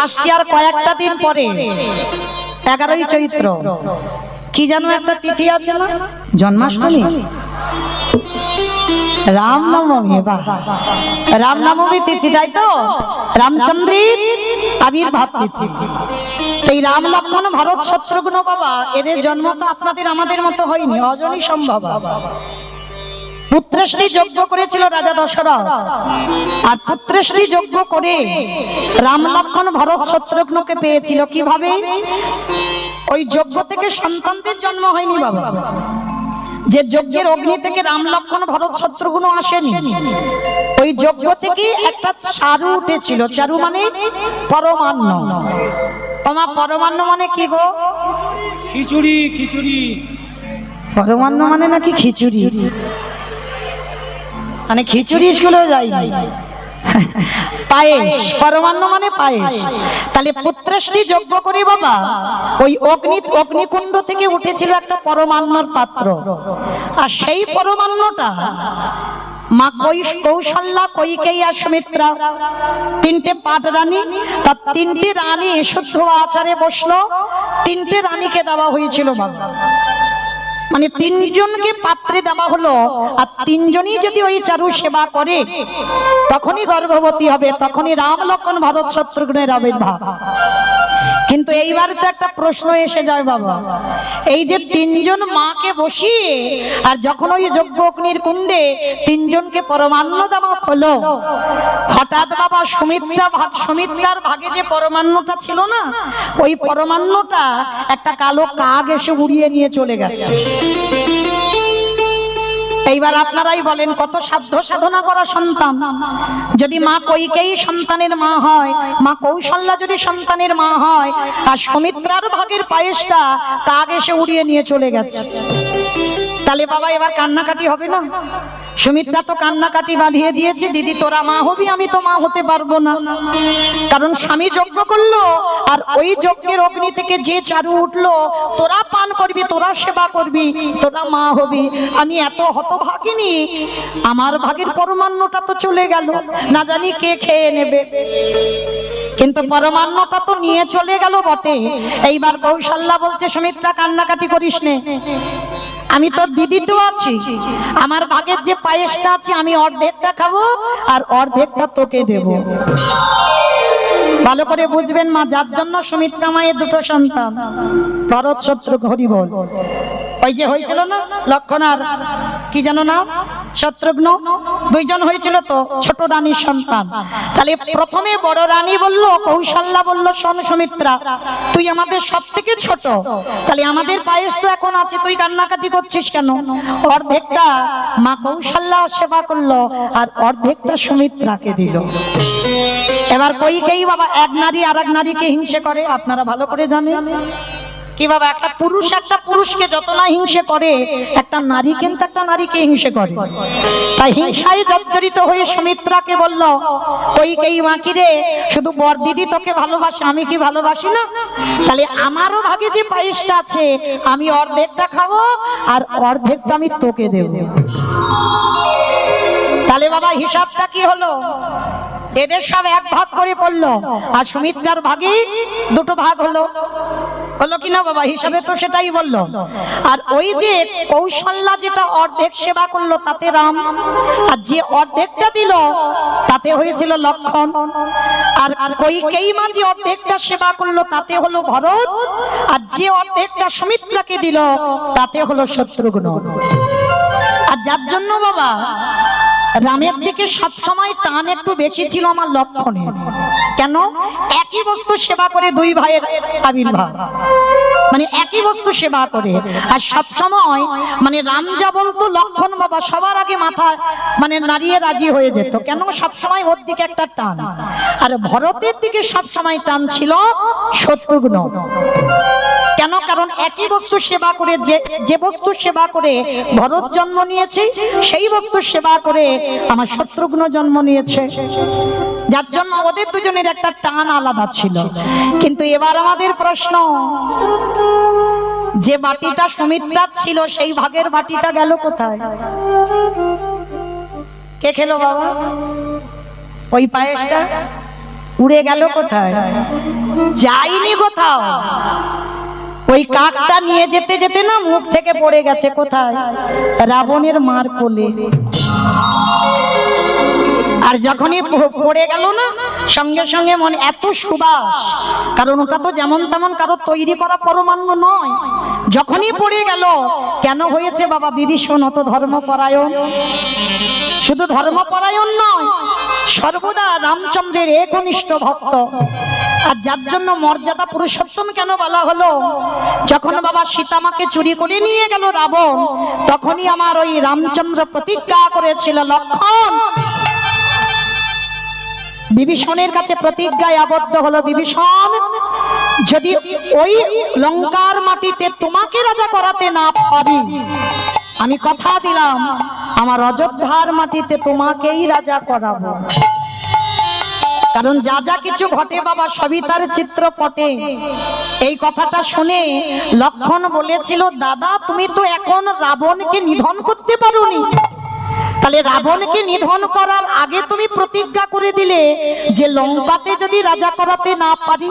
আসছে আর কয়েকটা দিন পরে 11ই চৈত্র, কি যেন একটা তিথি আছে না, জন্মাষ্টমী, রামনবমী। রামনবমী তিথি, তাই তো? রামচন্দ্রের আবির্ভাব তিথি। এই রাম লক্ষ্মণ ভরত শত্রুঘ্ন বাবা, এদের জন্ম তো আপনাদের আমাদের মতো হয়নি, অজনী সম্ভব। পুত্রশ্রী যজ্ঞ করেছিল রাজা দশরথ, আর পুত্রশ্রী যজ্ঞ করে রাম লক্ষ্মণ ভরত শত্রুঘ্নকে পেয়েছিল। কিভাবে? ওই যজ্ঞ থেকে সন্তানদের জন্ম হয়নি বাবা, যে যজ্ঞের অগ্নি থেকে রাম লক্ষ্মণ ভরত শত্রুঘ্ন আসেনি, ওই যজ্ঞ থেকে একটা চারু উঠেছিল। চারু মানে পরমান্ন। তোমার পরমান্ন মানে কি গো? খিচুড়ি। খিচুড়ি পরমান্ন মানে নাকি খিচুড়ি, মানে খিচুড়ি স্কুলেও যাই পায়েস, পরমান্ন মানে পায়েস। তাহলে পুত্রশ্রী যজ্ঞ করে বাবা ওই অগ্নিকুণ্ড থেকে উঠেছিল একটা পরমান্নর পাত্র, আর সেই পরমান্নটা মা কৌশল্যা, কৈকেয়ী আর সুমিত্রা, তিনটে পাট রানী, তার তিনটে রানী শুদ্ধ আচারে বসলো, তিনটে রানীকে দেওয়া হয়েছিল বাবা। মানে তিনজনকে পাত্রে দেওয়া হলো, আর তিনজনই যদি ওই চারু সেবা করে তখনই গর্ভবতী হবে, তখনই রাম লক্ষ্মণ ভরত শত্রুঘ্নের আবির্ভাব। কিন্তু এইবার তো একটা প্রশ্ন এসে যায় বাবা, এই যে তিনজন মাকে বসিয়ে আর যখন ওই যজ্ঞ অগ্নির কুণ্ডে তিনজনকে পরমান্ন দেওয়া হলো, হঠাৎ বাবা সুমিত্রার ভাগে যে পরমান্নটা ছিল না, ওই পরমান্নটা একটা কালো কাক এসে উড়িয়ে নিয়ে চলে গেছে। এইবার আপনারাই বলেন, কত সাধ্য সাধনা করা সন্তান, যদি মা কৈকেয়ী সন্তানের মা হয়, মা কৌশল্যা যদি সন্তানের মা হয়, আর সুমিত্রার ভাগের পায়েসটা কাক এসে উড়িয়ে নিয়ে চলে গেছে, তাহলে বাবা এবার কান্নাকাটি হবে না? সুমিত্রা তো কান্নাকাটি বাঁধিয়ে দিয়েছে, দিদি তোরা মা হবি, আমি তো মা হতে পারবো না। কারণ স্বামী যজ্ঞ করলো, আর ওই যজ্ঞের অগ্নি থেকে যে চারু উঠলো, তোরা পান করবি, তোরা সেবা করবি, তোরা মা হবি, আমি এত হতভাগিনী, আমার ভাগের পরমান্নটা তো চলে গেল, না জানি কে খেয়ে নেবে। কিন্তু পরমান্নটা তো নিয়ে চলে গেল বটে। এইবার কৌশল্যা বলছে, সুমিত্রা কান্নাকাটি করিস নে, আমি তো দিদি তো আছি, আমার ভাগের যে পায়েসটা আছে আমি অর্ধেকটা খাবো আর অর্ধেকটা তোকে দেব। ভালো করে বুঝবেন মা, যার জন্য সুমিত্রা মায়ের দুটো সন্তান, ভরত শত্রুঘ্ন, হরি বল। ওই যে হয়েছিল না লক্ষ্মণ আর কি জানো না শত্রুঘ্ন, দুইজন হয়েছিল তো ছোট রানীর সন্তান। তাহলে প্রথমে বড় রানী বলল, কৌশল্যা বলল, শোন সুমিত্রা, তুই আমাদের সব থেকে ছোট, তাহলে আমাদের পায়েস তো এখন আছে, তুই কান্নাকাটি করছিস কেন? অর্ধেকটা মা কৌশল্যা সেবা করলো আর অর্ধেকটা সুমিত্রাকে দিল। এবার কৈকেয়ী বাবা এক নারী আর এক নারীকে হিংসে করে, আপনারা ভালো করে জানেন। কি বাবা, একটা পুরুষকে যত না হিংসে করে, একটা নারী কিন্তু একটা নারীকে হিংসে করে। তাই হিংসায় জর্জরিত হয়ে সুমিত্রাকে বলল, কৈকেয়ী মা কি রে, শুধু বর দিদি তোকে ভালোবাসে, আমি কি ভালোবাসি না? তাহলে আমারও ভাগে যে পায়েসটা আছে আমি অর্ধেকটা খাবো আর অর্ধেকটা আমি তোকে দেব। তাহলে বাবা হিসাবটা কি হলো? এদের সব এক ভাগ করে পড়লো, আর সুমিত্রার ভাগে দুটো ভাগ হলো। হলো কিনা বাবা? হিসাবে তো সেটাই বললো। আর ওই যে কৌশল্যা যেটা অর্ধেক সেবা করলো তাতে রাম, আর যে অর্ধেকটা দিল তাতে হয়েছিল লক্ষ্মণ, আর কৈকেয়ী মা যে অর্ধেকটা সেবা করলো তাতে হলো ভরত, আর যে অর্ধেকটা সুমিত্রাকে দিল তাতে হলো শত্রুঘ্ন। আর যার জন্য বাবা রামের দিকে সবসময় টান একটু বেশি ছিল আমার লক্ষ্মণের। কেন? একই বস্তু সেবা করে দুই ভাইয়ের আবির্ভাব, মানে একই বস্তু সেবা করে। আর সবসময় মানে রাম যা বলতো লক্ষ্মণ বাবা সবার আগে মাথা মানে নাড়িয়ে রাজি হয়ে যেত। কেন? সবসময় ওর দিকে একটা টান। আর ভরতের দিকে সবসময় টান ছিল শত্রুঘ্ন। কেন? কারণ একই বস্তু সেবা করে, যে বস্তু সেবা করে ভরত জন্ম নিয়েছে, সেই বস্তু সেবা করে আমার শত্রুঘ্ন জন্ম নিয়েছে, যার জন্য ওদের দুজনের একটা টান আলাদা ছিল। কিন্তু এবার আমাদের প্রশ্ন, যে বাটিটা সুমিত্রার ছিল সেই ভাগের বাটিটা গেল কোথায়? কে খেলো বাবা ওই পায়েসটা? উড়ে গেল কোথায়? যায়নি কোথাও। ওই কাকটা নিয়ে যেতে যেতে না মুখ থেকে পড়ে গেছে কোথায়? রাবণের মার কোলে। আর যখনই পড়ে গেল না, সঙ্গে সঙ্গে মনে এত সুবাস, কারণ ওটা তো যেমন তেমন কারো তৈরি করা পরমাণু নয়। যখনই পড়ে গেল, কেন হয়েছে বাবা? বিভীষণ অত ধর্মপরায়ণ, শুধু ধর্মপরায়ণ নয়, সর্বদা রামচন্দ্রের একনিষ্ঠ ভক্ত। আর যার জন্য মর্যাদা পুরুষোত্তম কেন বলা হলো? যখন বাবা সীতামাকে চুরি করে নিয়ে গেল রাবণ, তখনই আমার ওই রামচন্দ্র প্রতিজ্ঞা করেছিল, লক্ষণ বিভীষণের কাছে প্রতিজ্ঞায় আবদ্ধ হলো, বিভীষণ যদি ওই লঙ্কার মাটিতে তোমাকে রাজা করাতে না পারি, আমি কথা দিলাম আমার অযোধ্যার মাটিতে তোমাকেই রাজা করাবো। কারণ যা যা কিছু ঘটে বাবা সবই তার চিত্রপটে। এই কথাটা শুনে লক্ষণ বলেছিল, দাদা তুমি তো এখন রাবণকে নিধন করতে পারোনি, তাহলে রাবণকে নিধন করার আগে তুমি প্রতিজ্ঞা করে দিলে যে লঙ্কাতে যদি রাজা করাতে না পারি।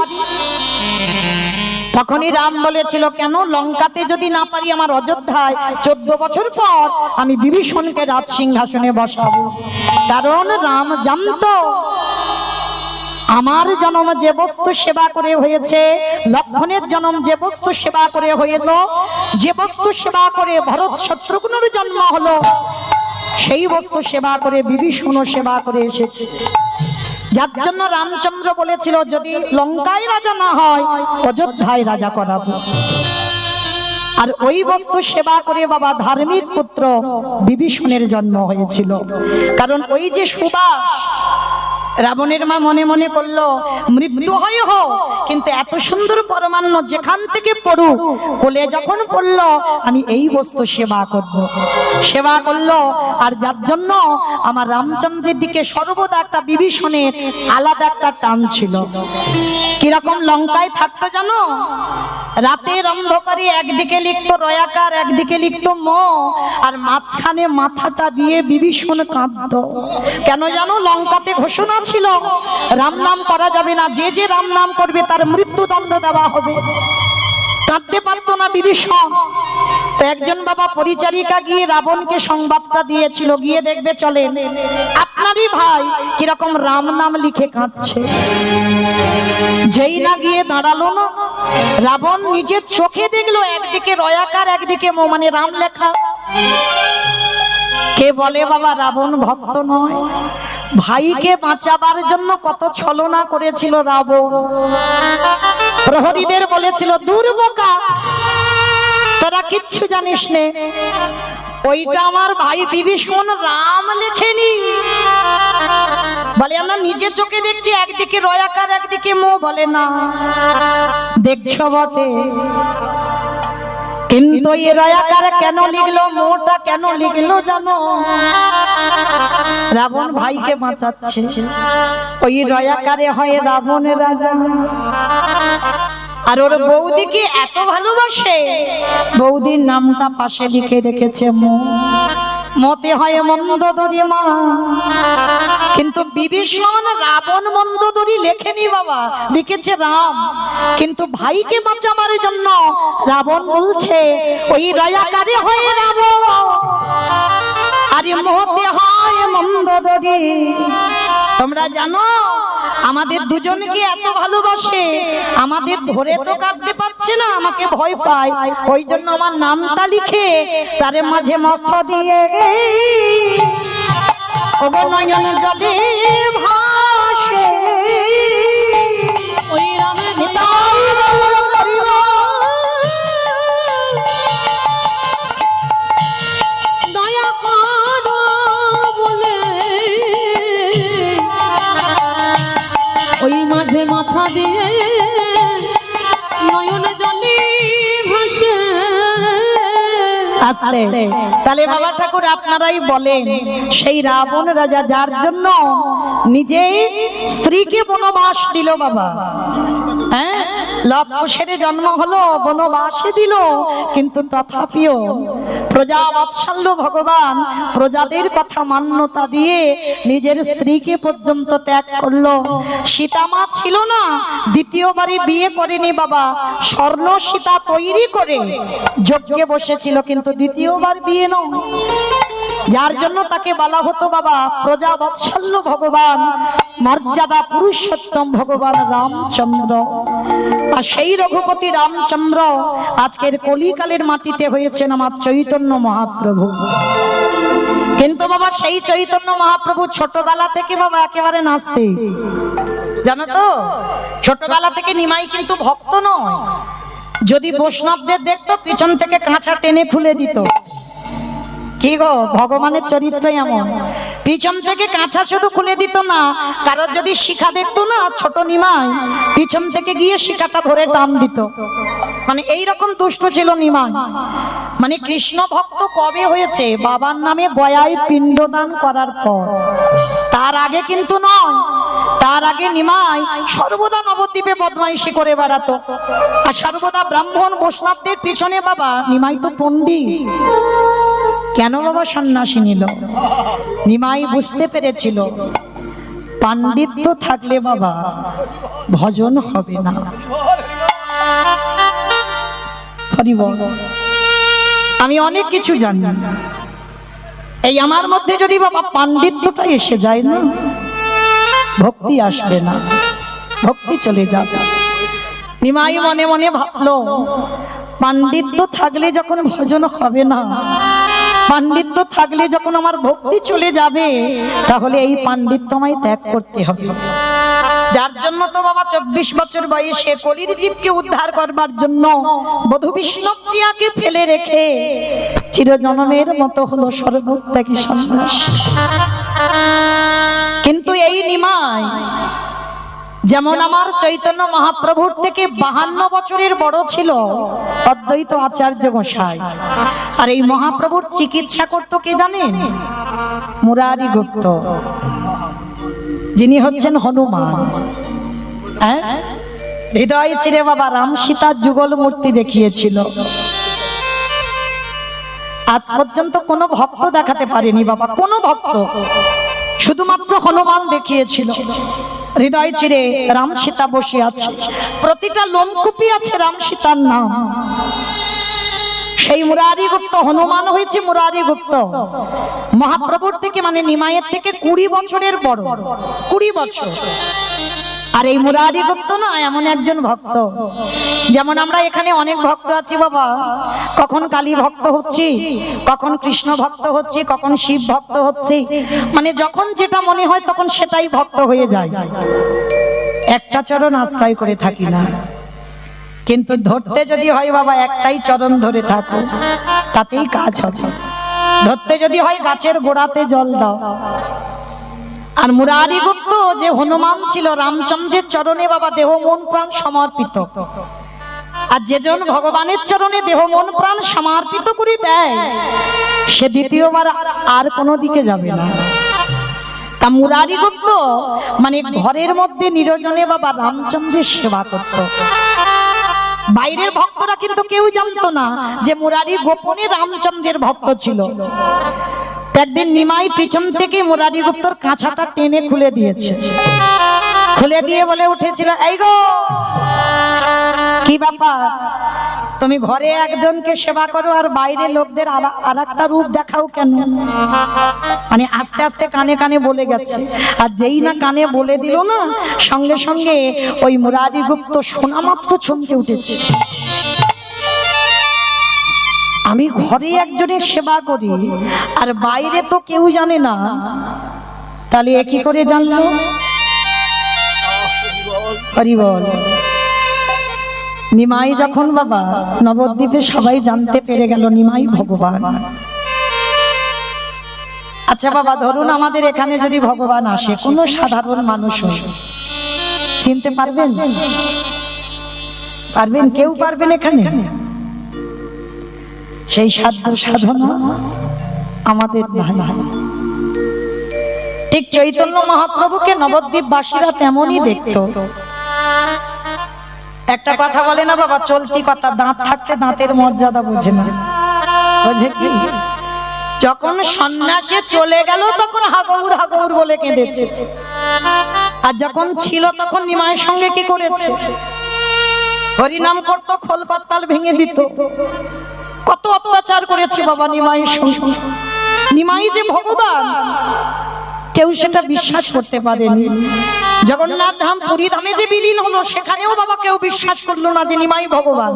তখনই রাম বলেছিল, কেন লঙ্কাতে যদি না পারি, আমার অযোধ্যায় 14 বছর পর আমি বিভীষণকে রাজ সিংহাসনে বসাবো। কারণ রাম জানতো আমার জন্ম যে বস্তু সেবা করে হয়েছে, লক্ষণের জন্ম যে বস্তু সেবা করে হইল, যে বস্তু সেবা করে ভরত শত্রুঘ্নের জন্ম হলো, সেই বস্তু সেবা করে বিভীষণও সেবা করে এসেছে। যার জন্য রামচন্দ্র বলেছিল, যদি লঙ্কায় রাজা না হয় অযোধ্যায় রাজা করাবো। আর ওই বস্তু সেবা করে বাবা ধার্মিক পুত্র বিভীষণের জন্ম হয়েছিল। কারণ ওই যে সুবাস, রাবণের মা মনে মনে করলো মৃত্যু হয় হোক, কিন্তু এত সুন্দর পরমান্ন যেখান থেকে পড়ুক, কোলে যখন পড়লো আমি এই বস্তু সেবা করব। সেবা করলো। আর যার জন্য আমার রামচন্দ্রের দিকে সর্বদা একটা বিভীষণের আলাদা একটা টান ছিল। কিরকম লঙ্কায় থাকতো জানো? রাতের অন্ধকারে একদিকে লিখতো রয়াকার, একদিকে লিখতো ম, আর মাঝখানে মাথাটা দিয়ে বিভীষণ কাঁদতো। কেন জানো? লঙ্কাতে ঘোষণা ছিল রাম নাম করা যাবে না, যে যে রাম নাম করবে তার মৃত্যুদণ্ড দেওয়া হবে। কাঁদতে পারতো না বিভীষণ। তো একজন বাবা পরিচারিকা গিয়ে রাবণকে সংবাদটা দিয়েছিল, গিয়ে দেখবে চলে আপনারই ভাই কিরকম রাম নাম লিখে কাঁদছে। যেই না গিয়ে দাঁড়ালো না, রাবণ নিজের চোখে দেখলো একদিকে রয়াকার একদিকে ম, মানে রাম লেখা। কে বলে বাবা রাবণ ভক্ত নয়? ভাইকে বাঁচাবার জন্য কত ছলনা করেছিল রাবণ। প্রহরীদের বলেছিল, দুর্বোকা তোরা কিচ্ছু জানিস নে, ওইটা আমার ভাই বিভীষণ রাম লেখেনি। বলে আমরা নিজে চোখে দেখছি একদিকে রয়াকার একদিকে মো। বলে না, দেখছো বটে, কিন্তু এই রয়াকার কেন লিখলো, মোটা কেন লিখলো জানো? রাবণ ভাইকে বাঁচাচ্ছে। ওই রয়াকারে হয় রাবণ রাজা। আর ওর বৌদিকে এত ভালোবাসে, বৌদির নামটা পাশে লিখে রেখেছে মো। মতে হয় মন্দোদরী মা। কিন্তু বিভীষণ রাবণ মন্দোদরী লেখেনি বাবা, লিখেছে রাম। কিন্তু ভাইকে বাঁচাবার জন্য রাবণ বলছে ওই রয়াকারে হয় রাবণ, আরে মতে হয় মন্দোদরী। তোমরা জানো আমাদের দুজনকে এত ভালোবাসে, আমাদের ধরে তো কাঁদতে পারছে না, আমাকে ভয় পায়, ওই জন্য আমার নামটা লিখে তারে মাঝে মস্ত দিয়ে নয়ন জলে ভাসে। ওই রামে দয়া করো বলে ওই মাঝে মাথা দিয়ে নয়ন জলে ভাসে। আস্তে তাহলে বাবা ঠাকুর আপনারাই বলেন, সেই রাবণ রাজা যার জন্য নিজে স্ত্রীকে বনবাস দিল বাবা, হ্যাঁ লব কুশের জন্ম হলো, বনবাসে দিল, কিন্তু তথাপিও প্রজা বাৎসল্য ভগবান প্রজাদের কথা মান্যতা দিয়ে নিজের স্ত্রীকে পর্যন্ত ত্যাগ করলো। সীতা মা ছিল না, দ্বিতীয়বারে বিয়ে করেনি বাবা, স্বর্ণ সীতা তৈরি করে যজ্ঞে বসেছিল, কিন্তু দ্বিতীয়বার বিয়ে নয়। যার জন্য তাকে বলা হতো বাবা প্রজা বাৎসল্য ভগবান, মর্যাদা পুরুষোত্তম ভগবান রামচন্দ্র। আর সেই রঘুপতি রামচন্দ্র আজকের কলিকালের মাটিতে হয়েছেন আমার চৈতন্য মহাপ্রভু। কিন্তু বাবা সেই চৈতন্য মহাপ্রভু ছোটবেলা থেকে বাবা একেবারে নাচতে, জানো তো, ছোটবেলা থেকে নিমাই কিন্তু ভক্ত নয়। যদি বৈষ্ণবদের দেখতো পিছন থেকে কাঁচা টেনে খুলে দিত। কি গো, ভগবানের চরিত্র এমন, পিছন থেকে কাঁচা শুধু খুলে দিত না, কারোর যদি শিখা দেখতো না ছোট নিমাই, পিছন থেকে গিয়ে শিখাটা ধরে টান দিত। মানে এইরকম দুষ্ট ছিল নিমাই। মানে কৃষ্ণ ভক্ত কবে হয়েছে? বাবার নামে গয়ায় পিণ্ডদান করার পর, তার আগে কিন্তু নয়। তার আগে নিমাই সর্বদা নবদ্বীপে বদমাইশি করে বেড়াতো, আর সর্বদা ব্রাহ্মণ বৈষ্ণবদের পিছনে বাবা নিমাই তো পণ্ডিত। কেন বাবা সন্ন্যাসী নিল? নিমাই বুঝতে পেরেছিল পাণ্ডিত্য থাকলে বাবা ভজন হবে না। আমি অনেক কিছু জানি, এই আমার মধ্যে যদি বাবা পাণ্ডিত্যটা এসে যায় না, ভক্তি আসবে না, ভক্তি চলে যাবে। নিমাই মনে মনে ভাবলো পাণ্ডিত্য থাকলে যখন ভজন হবে না, পাণ্ডিত্য থাকলে যখন আমার ভক্তি চলে যাবে, তাহলে এই পাণ্ডিত্য আমায় ত্যাগ করতে হবে। যার জন্য তো বাবা 24 বছর বয়সে কলির জীবকে উদ্ধার করবার জন্য বধূ বিষ্ণুপ্রিয়াকে ফেলে রেখে চিরজন্মের মতো হলো সর্বত্যাগী সন্ন্যাস। কিন্তু এই নিমাই যেমন আমার চৈতন্য মহাপ্রভুর থেকে 52 বছরের বড় ছিল অদ্বৈত আচার্য গোসাই, আর এই মহাপ্রভুর চিকিৎসা করতো কে জানেন? মুরারি গুপ্ত, যিনি হচ্ছেন হনুমান। হৃদয় চিরে বাবা রাম সীতার যুগল মূর্তি দেখিয়েছিল। আজ পর্যন্ত কোনো ভক্ত দেখাতে পারেনি বাবা, কোনো ভক্ত, শুধুমাত্র হনুমান দেখিয়েছিল। হৃদয় চিরে রাম সীতা বসে আছে, প্রতিটা লোমকূপে আছে রাম সীতার নাম। সেই মুরারি গুপ্ত হনুমান হয়েছে মুরারি গুপ্ত মহাপ্রভুর থেকে, মানে নিমাইয়ের থেকে 20 বছরের বড়, 20 বছর। আর এই মুরারি গুপ্ত না এমন একজন ভক্ত, যেমন আমরা এখানে অনেক ভক্ত আছি বাবা, কখন কালী ভক্ত হচ্ছি, কখন কৃষ্ণ ভক্ত হচ্ছি, কখন শিব ভক্ত হচ্ছি, মানে যখন যেটা মনে হয় তখন সেটাই ভক্ত হয়ে যায়। একটা চরণ আশ্রয় করে থাকি না, কিন্তু ধরতে যদি হয় বাবা একটাই চরণ ধরে থাকো, তাতেই কাজ হবে। ধরতে যদি হয় গাছের গোড়াতে জল দাও। আর মুরারি গুপ্ত যে হনুমান ছিল রামচন্দ্রের চরণে বাবা দেহ মন প্রাণ সমর্পিত। আর যেজন ভগবানের চরণে দেহ মন প্রাণ সমর্পিত করে দেয়, সে দ্বিতীয়বার আর কোনো দিকে যাবে না। তা মুরারি গুপ্ত মানে ঘরের মধ্যে নিরজনে বাবা রামচন্দ্রের সেবা করত। বাইরের ভক্তরা কিন্তু কেউ জানতো না যে মুরারি গোপনে রামচন্দ্রের ভক্ত ছিল। একদিন নিমাই পিছন থেকে মুরারি গুপ্তর কাঁচাটা টেনে খুলে দিয়েছে, খুলে দিয়ে বলে উঠেছিল, এই গো কি ব্যাপার, তুমি ঘরে একজনকে সেবা করো আর বাইরে লোকদের আর একটা রূপ দেখাও কেন? মানে আস্তে আস্তে কানে কানে বলে গেছে, আর যেই না কানে বলে দিল না, সঙ্গে সঙ্গে ওই মুরারি গুপ্ত শোনা মাত্র চমকে উঠেছে। আমি ঘরে একজনের সেবা করি আর বাইরে তো কেউ জানে না, তাহলে এ কি করে জানলো? হরি বল। নিমাই যখন বাবা নবদ্বীপে সবাই জানতে পেরে গেল নিমাই ভগবান। আচ্ছা বাবা, ধরুন আমাদের এখানে যদি ভগবান আসে, কোনো সাধারণ মানুষ চিনতে পারবেন? পারবেন? কেউ পারবেন এখানে? সেই সাধ্য সাধনা আমাদের নাই। ঠিক চৈতন্য মহাপ্রভুকে নবদ্বীপবাসীরা তেমনই দেখত। একটা কথা বলে না বাবা, চলতি কথা, দাঁত থাকতে দাঁতের মর্যাদা বোঝে না, বোঝে কি? যখন সন্ন্যাসে চলে গেল তখন হাগৌর হাগৌর বলে কেঁদেছে, আর যখন ছিল তখন নিমাইয়ের সঙ্গে কি করেছে? হরিনাম করতো, খোল পাতাল ভেঙে দিত, কত অত্যাচার করেছে বাবা নিমাইয়ের সঙ্গে। নিমাই যে ভগবান কেউ সেটা বিশ্বাস করতে পারেনি। জগন্নাথ ধাম পুরী ধামে যে বিলীন হলো সেখানেও বাবা কেউ বিশ্বাস করলো না যে নিমাই ভগবান।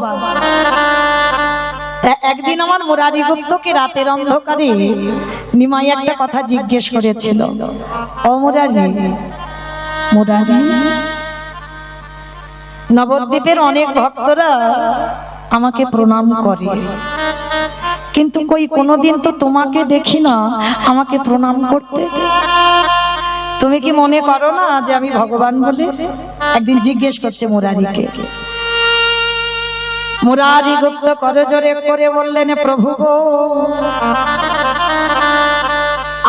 একদিন আমার মুরারি গুপ্তকে রাতের অন্ধকারে নিমাই একটা কথা জিজ্ঞেস করেছিল, ও মুরারি, মুরারি, নবদ্বীপের অনেক ভক্তরা আমাকে প্রণাম করে, কিন্তু কই কোনোদিন তো তোমাকে দেখি না আমাকে প্রণাম করতে, তুমি কি মনে করো না যে আমি ভগবান বলে? একদিন জিজ্ঞেস করছে মুরারিকে। মুরারি গুপ্ত করজোরে করে বললেন, প্রভু গো,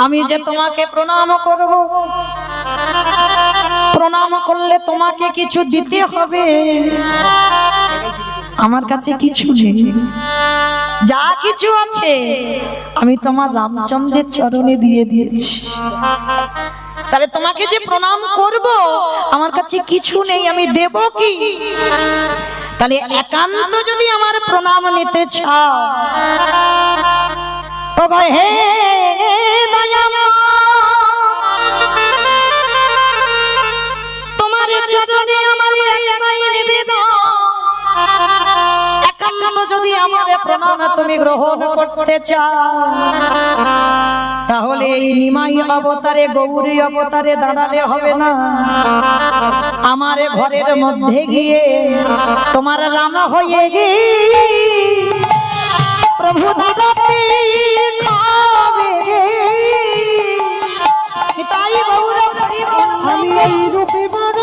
আমি যে তোমাকে প্রণাম করব, প্রণাম করলে তোমাকে কিছু দিতে হবে, আমার কাছে কিছু নেই, যা কিছু আছে আমি তোমার রামচন্দ্রের চরণে দিয়ে দিয়েছি, তাহলে তোমাকে যে প্রণাম করব আমার কাছে কিছু নেই, আমি দেব কি? তাহলে একান্ত যদি আমার প্রণাম নিতে চাও, ও গো হে দয়াময়, তোমার চরণে আমার একটাই নিবেদন, একান্ত যদি আমার প্রণাম তুমি গ্রহণ করতে চাও, তাহলে এই নিমাই অবতারে, গৌরী অবতারে দাঁড়ালে হবে না, আমার ঘরের মধ্যে গিয়ে তোমার রাম হয়ে গিয়ে প্রভু দাঁড়াতে হবে। তাই গৌর হরি বল, আমি এই রূপে বড়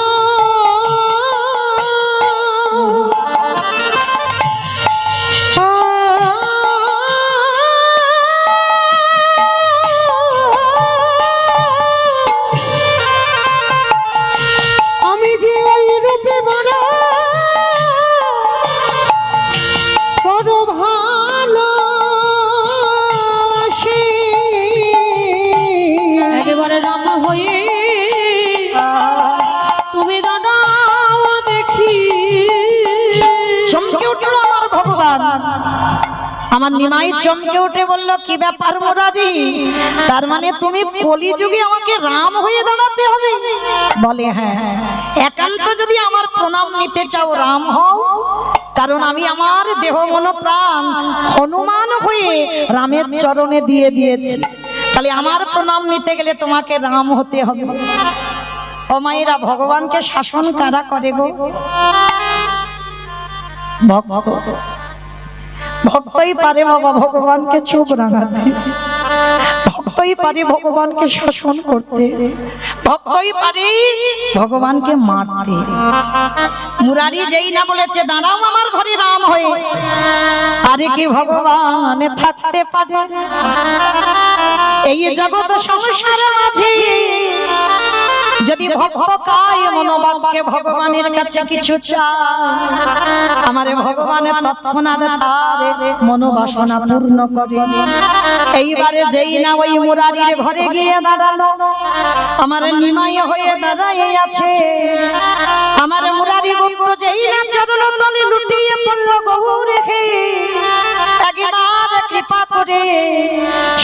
আমার নিমাই চমকে উঠে বলল, কি ব্যাপার মুরারি, তার মানে তুমি কলিযুগে আমাকে রাম হয়ে দাঁড়াতে হবে? বলে হ্যাঁ, একান্ত যদি আমার প্রণাম নিতে চাও রাম হও, কারণ আমি আমার দেহ মন প্রাণ হনুমান হয়ে রামের চরণে দিয়ে দিয়েছি, তাহলে আমার প্রণাম নিতে গেলে তোমাকে রাম হতে হবে। ও মায়েরা, ভগবানকে শাসন কারা করে গো? ভক্ত। ভক্তই পারে বাবা ভগবানকে চোখ রাঙাতে, ভক্তই পারে ভগবানকে শাসন করতে, ভক্তই পারে ভগবানকে মারতে। মুরারি যেই না বলেছে দাঁড়াও আমার ঘরে রাম হয়ে, আরে কি ভগবান থাকতে পারে এই জগৎ সংসার মাঝে? যদি ভক্ত কায় মনোবাক্যে ভগবানের কাছে কিছু চায়, আমার ভগবানের তৎক্ষণাৎ তার মনোবাসনা পূর্ণ করে। এইবারে যেই না ওই মুরারির ঘরে গিয়ে দাঁড়ালো, আমার নিমাই হয়ে দাঁড়াই আছে, আমার মুরারি গুপ্ত যেই না চরণ তলে লুটিয়ে পড়ল গৌর রেখে, একবার কৃপা করে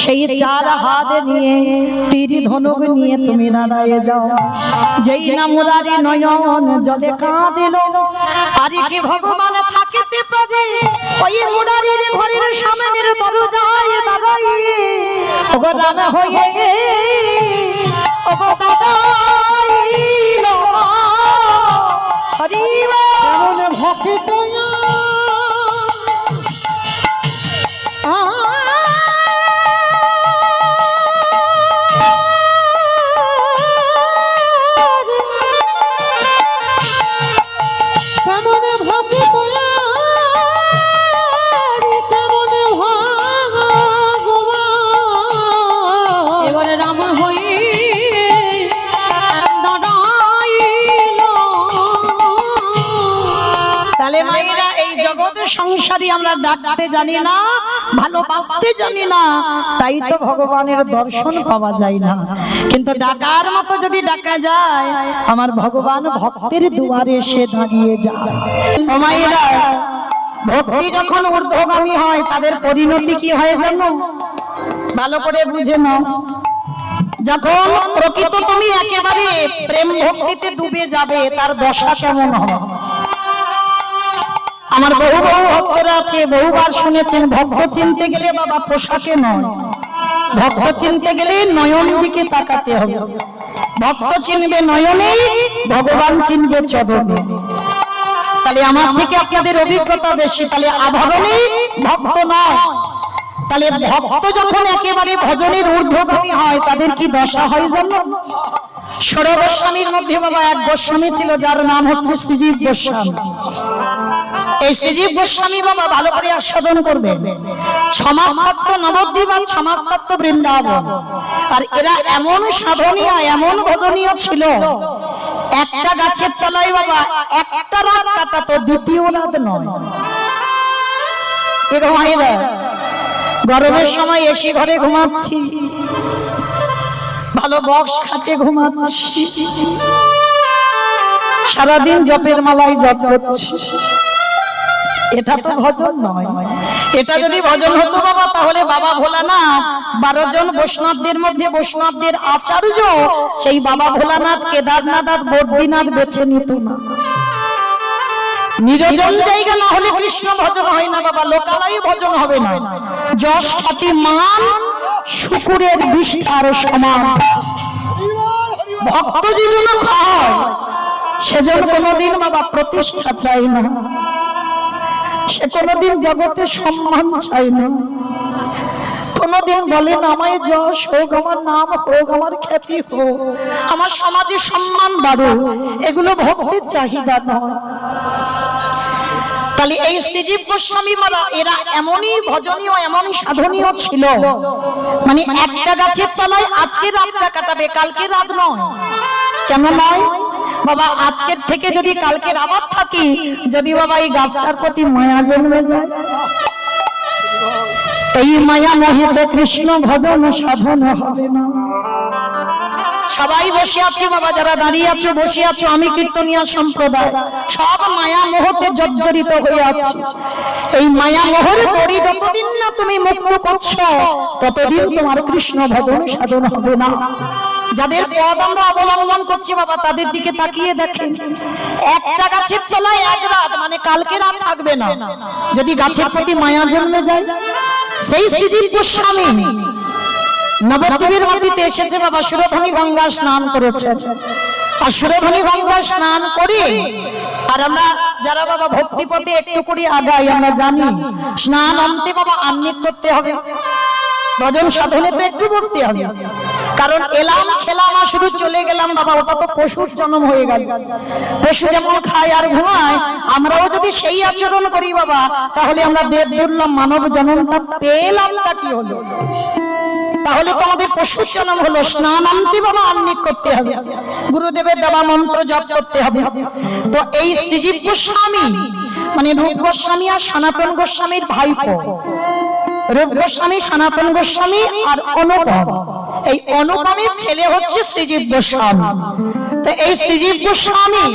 সেই চার হাত নিয়ে তীর ধনুক নিয়ে তুমি দাঁড়ায় যাও। যেই না মুরারি নয়ন জলে কাঁদিল, আরে কি ভগবান থাকিতে পারে ওই মুরারির ঘরের সামনের দরজায় দাঁড়াইয়ে, ওগো রাম হয়ে ওগো দাঁড়াইল হরি বল ভক্ত তাহলে মায়েরা এই জগতের সংসারী আমরা ডাকতে জানি না, ভালোবাসতে জানি না, তাই তো ভগবানের দর্শন পাওয়া যায় না। কিন্তু ডাকার মতো যদি ডাকা যায়, আমার ভগবান ভক্তের দুয়ারে এসে দাঁড়িয়ে যায়। ও মায়েরা, ভক্তি যখন ঊর্ধ্বগামী হয় তাদের পরিণতি কি হয় জানো? ভালো করে বুঝে নাও। যখন প্রকৃত তুমি একেবারে প্রেম ভক্তিতে ডুবে যাবে, তার দশা কেমন হবে? আমার বহু বহু ভক্তরা আছে, বহুবার শুনেছেন, ভক্ত চিনতে গেলে বাবা পোশাকে নয়, ভক্ত চিনতে গেলে নয়ন দিকে তাকাতে হবে। ভক্ত চিনবে নয়নে, ভগবান চিনবে চরণে। তাহলে আমার থেকে আপনাদের অভিজ্ঞতা বেশি, তাহলে আভরণে ভক্ত নয়। তাহলে ভক্ত যখন একেবারে ভজনের ঊর্ধ্বগামী হয়, তাদের কি দশা হয় জানো? ষোড়শ গোস্বামীর মধ্যে বাবা এক গোস্বামী ছিল, যার নাম হচ্ছে শ্রীজীব গোস্বামী। এই শ্রীজীব গোস্বামী বাবা ভালো করে আস্বাদন করবেন। সমাজতত্ত্ব নবদ্বীপ আর সমাজতত্ত্ব বৃন্দাবন, আর এরা এমন সাধনীয়, এমন ভজনীয় ছিল, একটা গাছের তলায় বাবা একটা রাত কাটাতো, দ্বিতীয় রাত নয়। গরমের সময় এসে ঘরে ঘুমাচ্ছি, ভালো বক্স খাতে ঘুমাচ্ছি, সারাদিন জপের মালাই জপ করছি। এটা তো ভজন নয়। এটা যদি ভজন হতো বাবা, তাহলে বাবা ভোলানাথ 12 জন বৈষ্ণবদের মধ্যে বৈষ্ণবদের আচার্য সেই বাবা ভোলানাথ কেদারনাথ আর বদ্রীনাথ বেছে নিত না। নিরজন জায়গা না হলে কৃষ্ণ ভজন হয় না বাবা, লোকালয়ে ভজন হবে না। যশ খ্যাতি মান শুকুরের বিষ্ঠার সমান। ভক্ত যেন হয়, সেজন্য কোনোদিন বাবা প্রতিষ্ঠা চাই না, সে কোনোদিন জগতে সম্মান চাই না। কোনোদিন বলেন আমায় যশ হোক, আমার নাম হোক, আমার খ্যাতি হোক, আমার সমাজে সম্মান বাড়ুক, এগুলো ভক্তের চাহিদা নয়। তাহলে এই শ্রীজীব গোস্বামী বাবা এরা এমনই ভজনীয়, এমনই সাধনীয় ছিল, মানে একটা গাছের তলায় আজকে রাতটা কাটাবে, কালকে রাত নয়। কেন নয় বাবা? আজকের থেকে যদি কালকের আবার থাকি, যদি বাবা এই গাছটার প্রতি মায়া জন্মে যায়, এই মায়া মোহিতে কৃষ্ণ ভজন সাধন হবে না। সবাই বসে আছে বাবা, যারা দাঁড়িয়ে আছো, বসে আছো, আমি কীর্তনিয়া সম্প্রদায়, সব মায়া মোহতে জর্জরিত হয়ে আছে। এই মায়া মোহর দড়ি যতদিন না তুমি মুক্ত করছো, ততদিন তোমার কৃষ্ণ ভজন সাধন হবে না। যাদের পদ আমরা অবলম্বন করছি বাবা, তাদের দিকে তাকিয়ে দেখেন, একটা গাছের তলায় এক রাত, মানে কালকে রাত থাকবে না। যদি গাছের প্রতি মায়া জন্মে যায়, সেই শ্রীজীব গোস্বামী নবদ্বীপের মাটিতে এসেছে বাবা, সুরধনী গঙ্গা স্নান করেছে। আর সুরধনী গঙ্গা স্নান করে, আর আমরা যারা বাবা ভক্তিপথে একটু করে আগাই, আমরা জানি স্নান আনতে বাবা আহ্নিক করতে হবে, ভজন সাধনে তো একটু বসতে হবে। কারণ এলাম খেলাম আর শুধু চলে গেলাম বাবা, ওটা তো পশুর জন্ম হয়ে গেল। পশু যেমন খায় আর ঘুমায়, আমরাও যদি সেই আচরণ করি বাবা, তাহলে আমরা দেব দুর্লভ মানব জন্মটা পেলামটা কি হলো? তাহলে তো আমাদের পশুর জন্ম হলো। স্নান আনতে বাবা আহ্নিক করতে হবে, গুরুদেবের দেওয়া মন্ত্র জপ করতে হবে। তো এই শ্রীজীব গোস্বামী মানে রূপ গোস্বামী আর সনাতন গোস্বামীর ভাইপো। রূপ গোস্বামী, সনাতন গোস্বামী আর অনুপম, এই অনুপমের ছেলে হচ্ছে শ্রীজীব গোস্বামী। তো এই শ্রীজীব গোস্বামী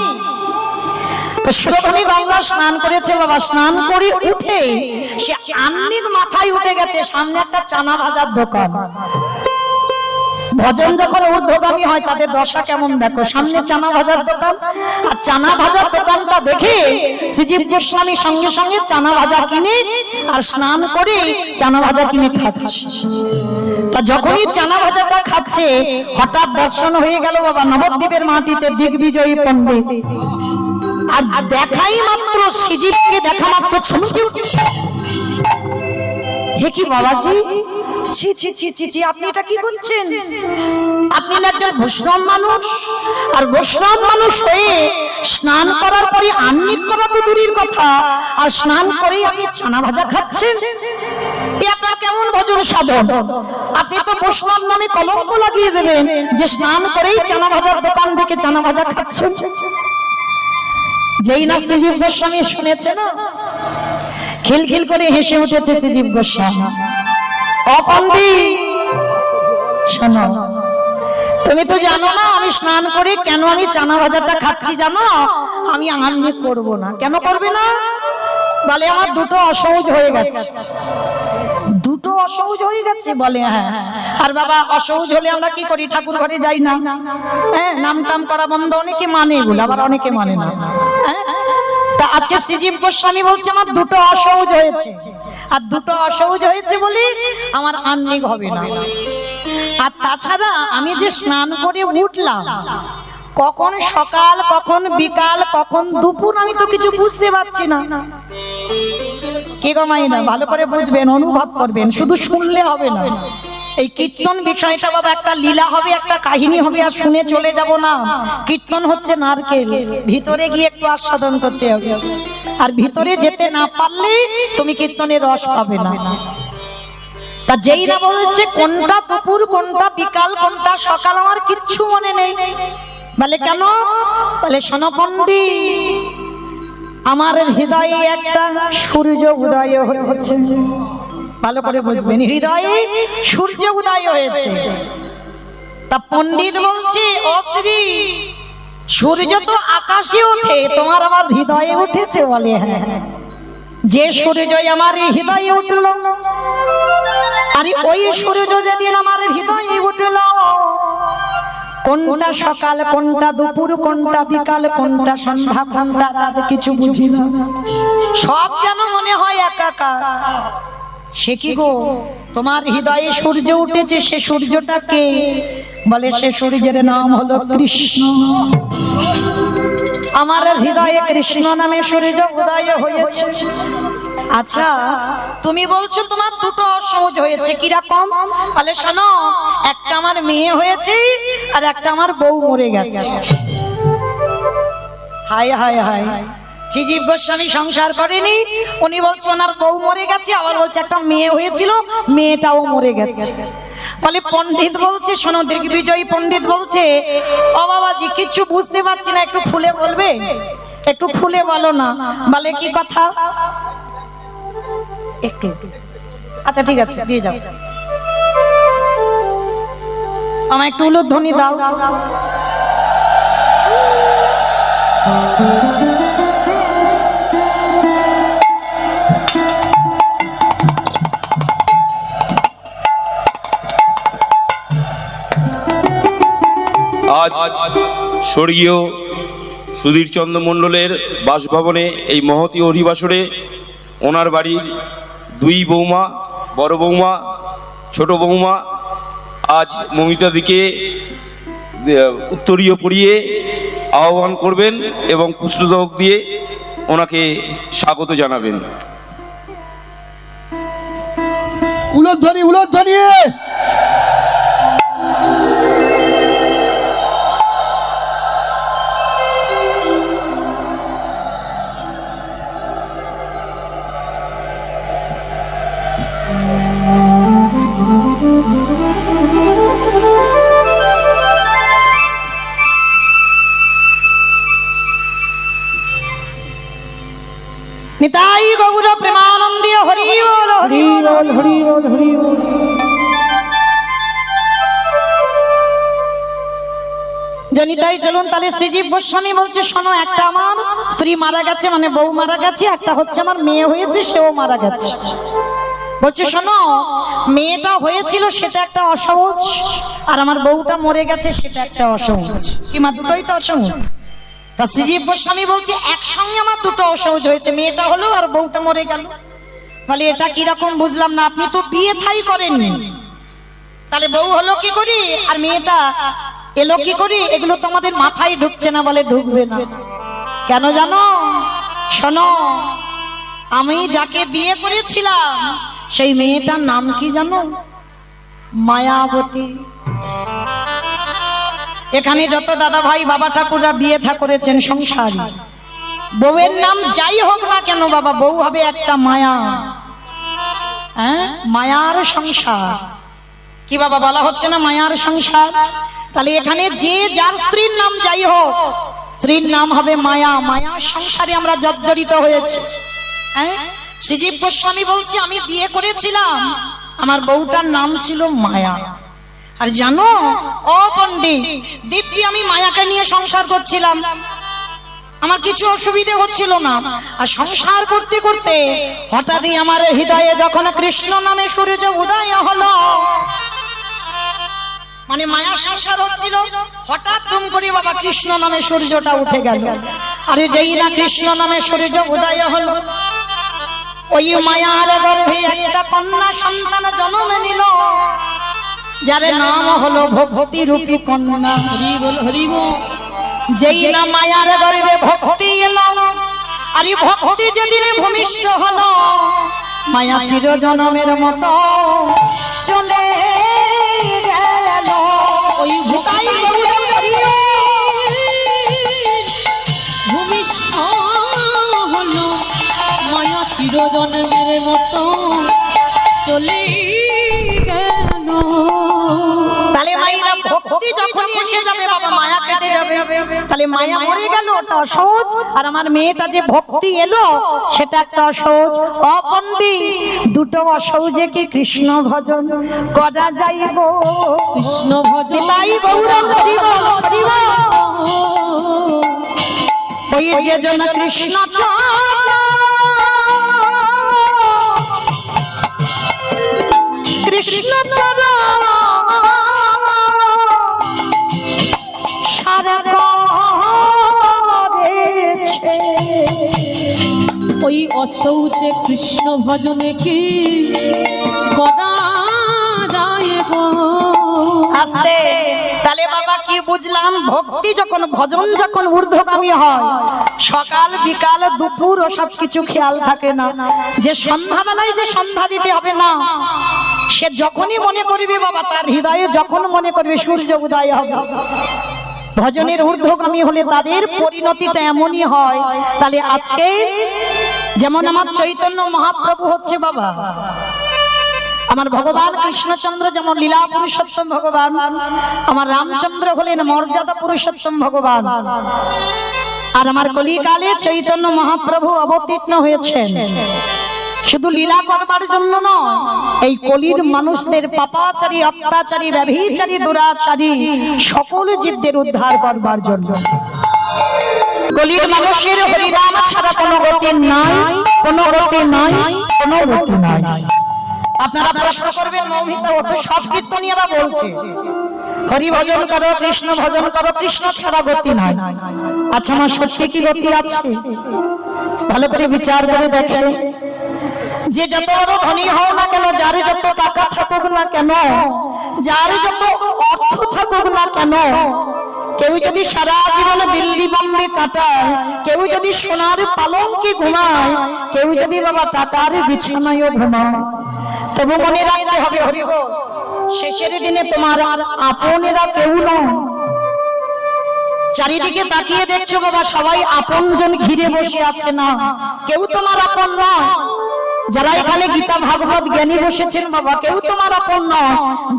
তো সুরধনী গঙ্গা স্নান করেছে বাবা, স্নান করে উঠে সে আহ্নিক মাথায় উঠে গেছে, সামনে একটা চানা ভাজার দোকান। ভজন যখন ঊর্ধ্বগামী হয়, তাদের দশা কেমন দেখো, সামনে চানা ভাজার দোকান, আর চানা ভাজার দোকানটা দেখে শ্রীজীব গোস্বামী সঙ্গে সঙ্গে চানা ভাজা কিনে আর স্নান করে চানা ভাজা কিনে খাচ্ছে। তা যখনই চানা ভাজাটা খাচ্ছে, হঠাৎ দর্শন হয়ে গেল বাবা নবদ্বীপের মাটিতে দিগ্বিজয়ী পণ্ডিত। আর দেখাই মাত্র শ্রীজীবকে দেখা মাত্র চমকে উঠে, হে কি বাবাজি, ছি ছি ছি ছি ছি, আপনি এটা কি করছেন? আপনি না একজন বৈষ্ণব মানুষ, আর বৈষ্ণব মানুষ হয়ে স্নান করার পরে আহ্নিক করা তো দূরের কথা, আর স্নান করেই আপনি চানা ভাজা খাচ্ছেন, এ আপনার কেমন ভজন সাধন? আপনি তো বৈষ্ণব নামে কলঙ্ক লাগিয়ে দেবেন যে স্নান করেই চানা ভাজার দোকান থেকে চানা ভাজা খাচ্ছেন। যেই না শ্রীজীব গোস্বামী শুনেছে না, খিলখিল করে হেসে উঠেছে শ্রীজীব গোস্বামী। অপণ্ডিত শোনো, তুমি তো জানো না আমি স্নান করে কেন আমি চানা ভাজাটা খাচ্ছি জানো? আমি আনন্দ করব না। কেন করবে না? বলে আমার দুটো অসহজ হয়ে গেছে। দুটো অসহজ হয়ে গেছে বলে হ্যাঁ। আর বাবা অসহজ হলে আমরা কি করি? ঠাকুর ঘরে যাই না, হ্যাঁ, নাম টাম করা বন্ধ। অনেকে মানে এগুলো, আবার অনেকে মানে না। তা আজকে শ্রীজীব গোস্বামী বলছে আমার দুটো অসহজ হয়েছে, আর দুটো অসহজ হয়েছে বলে আমার আহ্নিক হবে না। আর তাছাড়া আমি যে স্নান করে উঠলাম, কখন সকাল, কখন বিকাল, কখন দুপুর, আমি তো কিছু বুঝতে পারছি না। কে গমাই না, ভালো করে বুঝবেন, অনুভব করবেন, শুধু শুনলে হবে না। এই কীর্তন বিষয়টা বাবা একটা লীলা হবে, একটা কাহিনী হবে, আর শুনে চলে যাব না। কীর্তন হচ্ছে নারকেল, ভিতরে গিয়ে একটু আস্বাদন করতে হবে। আর ভিতরে যেতে না পারলে তুমি কীর্তনের রস পাবে না। তা যেই না বলছে কোনটা দুপুর, কোনটা বিকাল, কোনটা সকাল, আমার কিচ্ছু মনে নেই। বলে কেন? বলে শোনো পণ্ডিত, আমার হৃদয়ে একটা সূর্য উদয় হয়েছে। ভালো করে বুঝবেন, হৃদয়ে সূর্য উদয় হয়েছে। তা পণ্ডিত বলছে ও শ্রী, সূর্য তো আকাশে ওঠে, তোমার আমার হৃদয়ে উঠেছে? বলে হ্যাঁ। যে সূর্য আমার হৃদয়ে উঠল, আরে ওই সূর্য যেদিন আমার হৃদয়ে উঠল, কোনটা সকাল, কোনটা দুপুর, কোনটা বিকাল, কোনটা সন্ধ্যা, কোনটা রাত, কিছু বুঝি না। সব যেন মনে হয় একাকার। সে কি গো, তোমার হৃদয়ে সূর্য উঠেছে, সে সূর্যটা কে? বলে সে সূর্যের নাম হলো কৃষ্ণ। আমার হৃদয়ে কৃষ্ণ নামে সূর্য উদয় হয়েছে। আচ্ছা, তুমি বলছো তোমার দুটো অসহজ হয়েছে, কিরকম? বলে শোনো, একটা আমার মেয়ে হয়েছে, আর একটা আমার বউ মরে গেছে। হায় হায় হায়, শ্রীজীব গোস্বামী সংসার করেনি, উনি বলছে ওনার বউ মরে গেছে, আবার বলছে একটা মেয়ে হয়েছিল, মেয়েটাও মরে গেছে। বলে পণ্ডিত বলছে শোনো, দিগ্বিজয়ী পণ্ডিত বলছে ও বাবাজি কিচ্ছু বুঝতে পারছি না, একটু খুলে বলবে? একটু খুলে বলো না। বলে কি কথা? একটু, আচ্ছা ঠিক আছে দিয়ে যাও, আমায় একটু উলুধ্বনি দাও। আজ স্বর্গীয় সুধীরচন্দ্র মণ্ডলের বাসভবনে এই মহতী অধিবাসরে ওনার বাড়ির দুই বৌমা, বড় বৌমা, ছোট বৌমা আজ মমিতাদিকে উত্তরীয় পরিয়ে আহ্বান করবেন এবং পুষ্পস্তবক দিয়ে ওনাকে স্বাগত জানাবেন। উলধ্বনি, উলধ্বনি। নিতাই গৌর প্রেমানন্দী হরি বল, হরি বল, হরি বল, হরি বল। জনিতাই চলুন তাহলে। শ্রীজীব গোস্বামী বলছে শোনো, একটা আমার স্ত্রী মারা গেছে, মানে বউ মারা গেছে, একটা হচ্ছে আমার মেয়ে হয়েছে, সেও মারা গেছে। বলছে শোনো, মেয়েটা হয়েছিল সেটা একটা অসহজ, আর আমার বউটা মরে গেছে সেটা একটা অসহজ। কি মা, দুটোই তো অসহজ। তা শ্রীজীব গোস্বামী বলছে একসঙ্গে আমার দুটো অসহজ হয়েছে, মেয়েটা হলো আর বউটা মরে গেল। বলে এটা কিরকম বুঝলাম না, আপনি তো বিয়ে থাই করেননি, তাহলে বউ হলো কি করি আর মেয়েটা এলো কি করি? এগুলো তো আমাদের মাথায় ঢুকছে না। বলে ঢুকবে না কেন জানো? শোনো, আমি যাকে বিয়ে করেছিলাম সেই মেয়েটার নাম কি জানো? মায়াবতী। এখানে যত দাদা ভাই বাবা ঠাকুররা বিয়ে থা করেছেন সংসারী, বউয়ের নাম যাই হোক না কেন বাবা, বউ হবে একটা মায়া। হ্যাঁ, মায়ার সংসার। কি বাবা বলা হচ্ছে না মায়ার সংসার? তাহলে এখানে যে যার স্ত্রীর নাম যাই হোক, স্ত্রীর নাম হবে মায়া। মায়া সংসারে আমরা জর্জরিত হয়েছে। হ্যাঁ, শ্রীজীব গোস্বামী বলছে আমি বিয়ে করেছিলাম, আমার বউটার নাম ছিল মায়া। আর জানো ও পণ্ডিত, দিব্যি আমি মায়াকে নিয়ে সংসার করছিলাম, আমার কিছু অসুবিধে হচ্ছিল না। আর সংসার করতে করতে হঠাৎই আমার হৃদয়ে যখন কৃষ্ণ নামে সূর্য উদয় হলো, মানে মায়া সংসার হচ্ছিল, হঠাৎ তুম করে বাবা কৃষ্ণ নামে সূর্যটা উঠে গেল। আরে যেই না কৃষ্ণ নামে সূর্য উদয় হলো, ওই মায়ার গর্ভে একটা কন্যা সন্তান জন্ম নিল, যার নাম হলো ভক্তি রূপী কন্যা। হরি বল হরি বল। যেই না মায়ার গর্ভে ভক্তি এলো, আর এই ভক্তি যেদিন ভূমিষ্ঠ হলো, মায়া চির জনমের মতো চলে গেল। ওই তাই ভূমিষ্ঠ হলো, মায়া চিরজন্মের মতো চলে গেল। তাহলে মায়েরা ভক্তি যখন এসে যাবে বাবা, মায়া কেটে যাবে। তাহলে মায়া মরে গেল, ওটা অসহজ। আর আমার মেয়েটা যে ভক্তি এলো, সেটা একটা অসহজ। অপণ্ডিত, দুটো অসহজে কি কৃষ্ণ ভজন করা যাইব? কৃষ্ণ ভজন তাই গৌরব হরি বল, হরি বল। ওই যে জন কৃষ্ণ কৃষ্ণ সারা করেছে, ওই অসৌচে কৃষ্ণ ভজনে কি করা যায় গো? আস্তে। তাহলে বাবা কি বুঝলাম? ভক্তি যখন, ভজন যখন ঊর্ধ্বগামী হয়, সকাল বিকাল দুপুর ও সব কিছু খেয়াল থাকে না, যে সন্ধ্যাবেলায় যে সন্ধ্যা দিতে হবে না, সে যখনই মনে করবে বাবা, তার হৃদয়ে যখন মনে করবে সূর্য উদয় হবে। ভজনের ঊর্ধ্বগামী হলে তাদের পরিণতিটা এমনই হয়। তাহলে আজকে যেমন আমার চৈতন্য মহাপ্রভু হচ্ছে বাবা, আমার ভগবান কৃষ্ণচন্দ্র যেমন লীলা পুরুষোত্তম ভগবান, আমার রামচন্দ্র হলেন মর্যাদা পুরুষোত্তম ভগবান, আর আমার কলিকালে চৈতন্য মহাপ্রভু অবতীর্ণ হয়েছেন শুধু লীলা করবার জন্য নয়, এই কলির মানুষদের পাপাচারী, অত্যাচারী, ব্যভিচারী, দুরাচারী সকল জীবদের উদ্ধার করবার জন্য। কলির মানুষের হরিনাম ছাড়া কোনো গতি নাই, কোনো গতি নাই, কোনো গতি নাই। আপনারা প্রশ্ন করবেন, মৌমিতা ও তো সব কীর্তনীয়রা বলছে হরি ভজন করো, কৃষ্ণ ভজন করো, কৃষ্ণ ছাড়া গতি নাই। আচ্ছা, আমার সত্যি কি গতি আছে? ভালো করে বিচার করে দেখেন। যে যত বড় ধনী হও না কেন, যার যত টাকা থাকুক না কেন, যার যত অর্থ থাকুক না কেন, কেউ যদি সারা জীবন দিল্লি বম্বে কাটায়, কেউ যদি সোনার পালঙ্কে ঘুমায়, কেউ যদি বাবা টাকার বিছানায় ঘুমায়, তবু মনে রাখতে হবে হরি বল, শেষের দিনে তোমার আর আপনেরা কেউ নয়। চারিদিকে তাকিয়ে দেখছো বাবা, সবাই আপনজন ঘিরে বসে আছে, না কেউ তোমার আপন নয়। যারা এখানে গীতা ভাগবত জ্ঞানী বসেছেন বাবা, কেউ তোমার আপন নয়।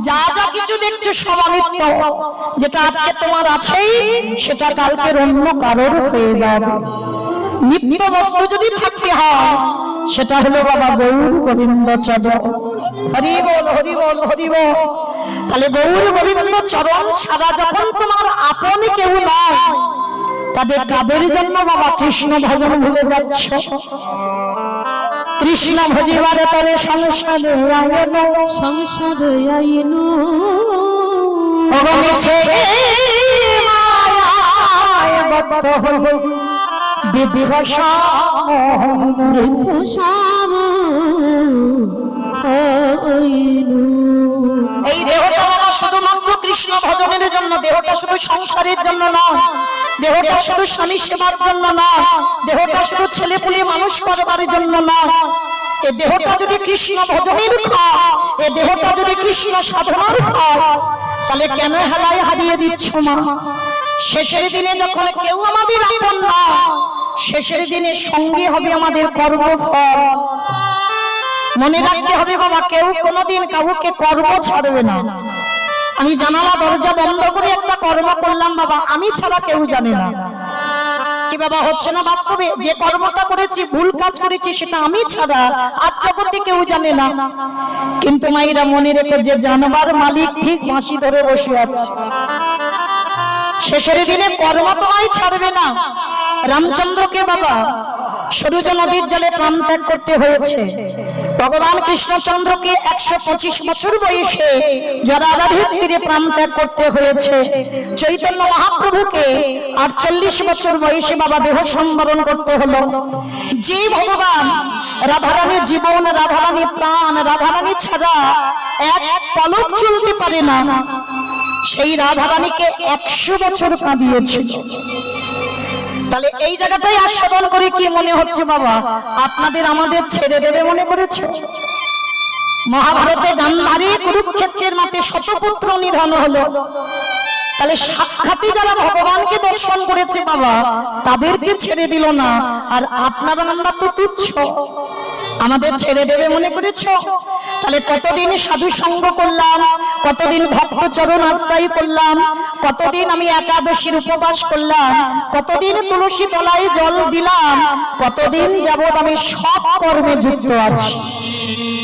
যা যা কিছু দেখছো সব অনিত্য, যেটা আজকে তোমার আছেই সেটা কালকের অন্য কারোর হয়ে যাবে। নিত্য বস্তু যদি থাকতে হয়, সেটা হলো বাবা গৌর গোবিন্দ চরণ। হরি বল, হরি বল, হরি বল। তাহলে গৌর গোবিন্দ চরণ ছাড়া যখন তোমার আপন কেউ নয়, তাদের কাদের জন্য বাবা কৃষ্ণ ভজন ভুলে যাচ্ছ? কৃষ্ণ ভজিবার তরে সংসারে আইন, সংসারে আইন অগমিছে মায়ায় বদ্ধ হই বিভীষণ। এই দেহটা বাবা শুধুমাত্র কৃষ্ণ ভজনের জন্য, দেহটা শুধু সংসারের জন্য নয়, দেহটা শুধু স্বামী সেবার জন্য নয়, দেহটা শুধু ছেলে পুলে মানুষ করবার জন্য নয়। এ দেহটা যদি কৃষ্ণ ভজনের খায়, এ দেহটা যদি কৃষ্ণ সাধনার খায়, তাহলে কেন হেলায় হারিয়ে দিচ্ছ মা? শেষের দিনে যখন কেউ আমাদের আপন না, শেষের দিনে সঙ্গে হবে আমাদের কর্মফল। মনে রাখতে হবে বাবা, কেউ কোনোদিন কাউকে কর্ম ছাড়বে না। আমি জানালা দরজা বন্ধ করে একটা কর্ম করলাম বাবা, আমি ছাড়া কেউ জানে না। কি বাবা হচ্ছে না বাস্তবে? যে কর্মটা করেছি, ভুল কাজ করেছি, সেটা আমি ছাড়া আর জগতে কেউ জানে না। কিন্তু মায়েরা মনে রেখে, যে জানবার মালিক ঠিক ফাঁসি ধরে বসে আছে, শেষের দিনে কর্ম তোমায় ছাড়বে না। রামচন্দ্রকে বাবা সরুজ নদীর জলে প্রাণ ত্যাগ করতে হয়েছে। ভগবান কৃষ্ণচন্দ্রকে 125 বছর বয়সে জরাবাধীর তীরে প্রাণ ত্যাগ করতে হয়েছে। চৈতন্য মহাপ্রভুকে 48 বছর বয়সে বাবা দেহ সম্বরণ করতে হলো। যে ভগবান রাধারানী জীবন, রাধারানী প্রাণ, রাধারানী ছাড়া এক পলক চলতে পারে না, সেই রাধারানীকে 100 বছর কাঁদিয়েছিল। তাহলে এই জায়গাটাই আস্বাদন করে কি মনে হচ্ছে বাবা? আপনাদের আমাদের ছেড়ে দেবে মনে করেছে? মহাভারতে গান্ধারী কুরুক্ষেত্রের মাঠে শতপুত্র নিধন হলো। তাহলে সাক্ষাৎই যারা ভগবানকে দর্শন করেছে বাবা, তাদেরকে ছেড়ে দিল না। আর আপনারা আমরা তো তুচ্ছ, আমাদের ছেড়ে দেবে মনে করেছ? তাহলে কতদিন সাধু সঙ্গ করলাম, কতদিন ভক্ত চরণ আশ্রয় করলাম, কতদিন আমি একাদশীর উপবাস করলাম, কতদিন তুলসী তলায় জল দিলাম, কতদিন যাবৎ আমি সব কর্মে যুক্ত আছি,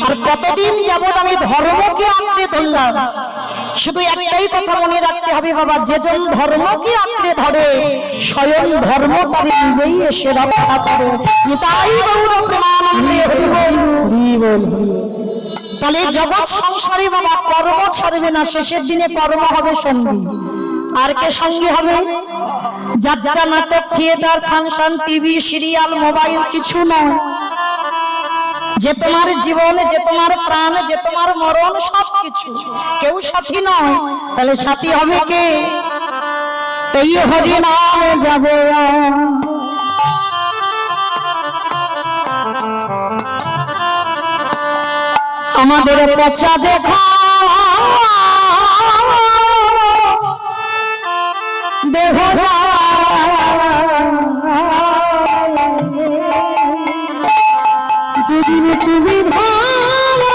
আর কতদিন যাবৎ আমি ধর্মকে আঁকড়ে ধরলাম। শুধু একটাই কথা মনে রাখতে হবে বাবা, যেজন ধর্মকে আঁকড়ে ধরে, স্বয়ং ধর্ম তাকে নিজেই এসে রক্ষা করে। তাই গৌর প্রেমানন্দে হরি বল। তাহলে জগৎ সংসারে বাবা কর্ম ছাড়বে না, শেষের দিনে কর্ম হবে সঙ্গী। আর কে সঙ্গী হবে? যাত্রা, নাটক, theatre, function, TV, serial, mobile কিছু নয়। যে তোমার জীবন, যে তোমার প্রাণ, যে তোমার মরণ, সবকিছু। কেউ সাথী নয়। তাহলে সাথী হবে কে? এই হরি নামে যাবে। আমাদের পচা দেখা দেহ যদি তুমি ভালো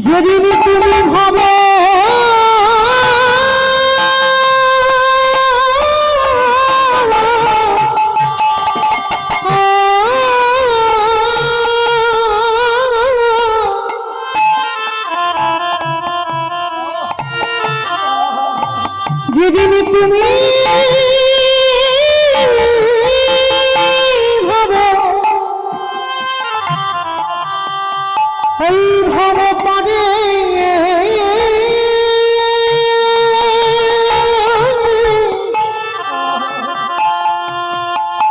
যদি তুমি ভালো যেদিন তুমি ভাবো ওই ভাব পারে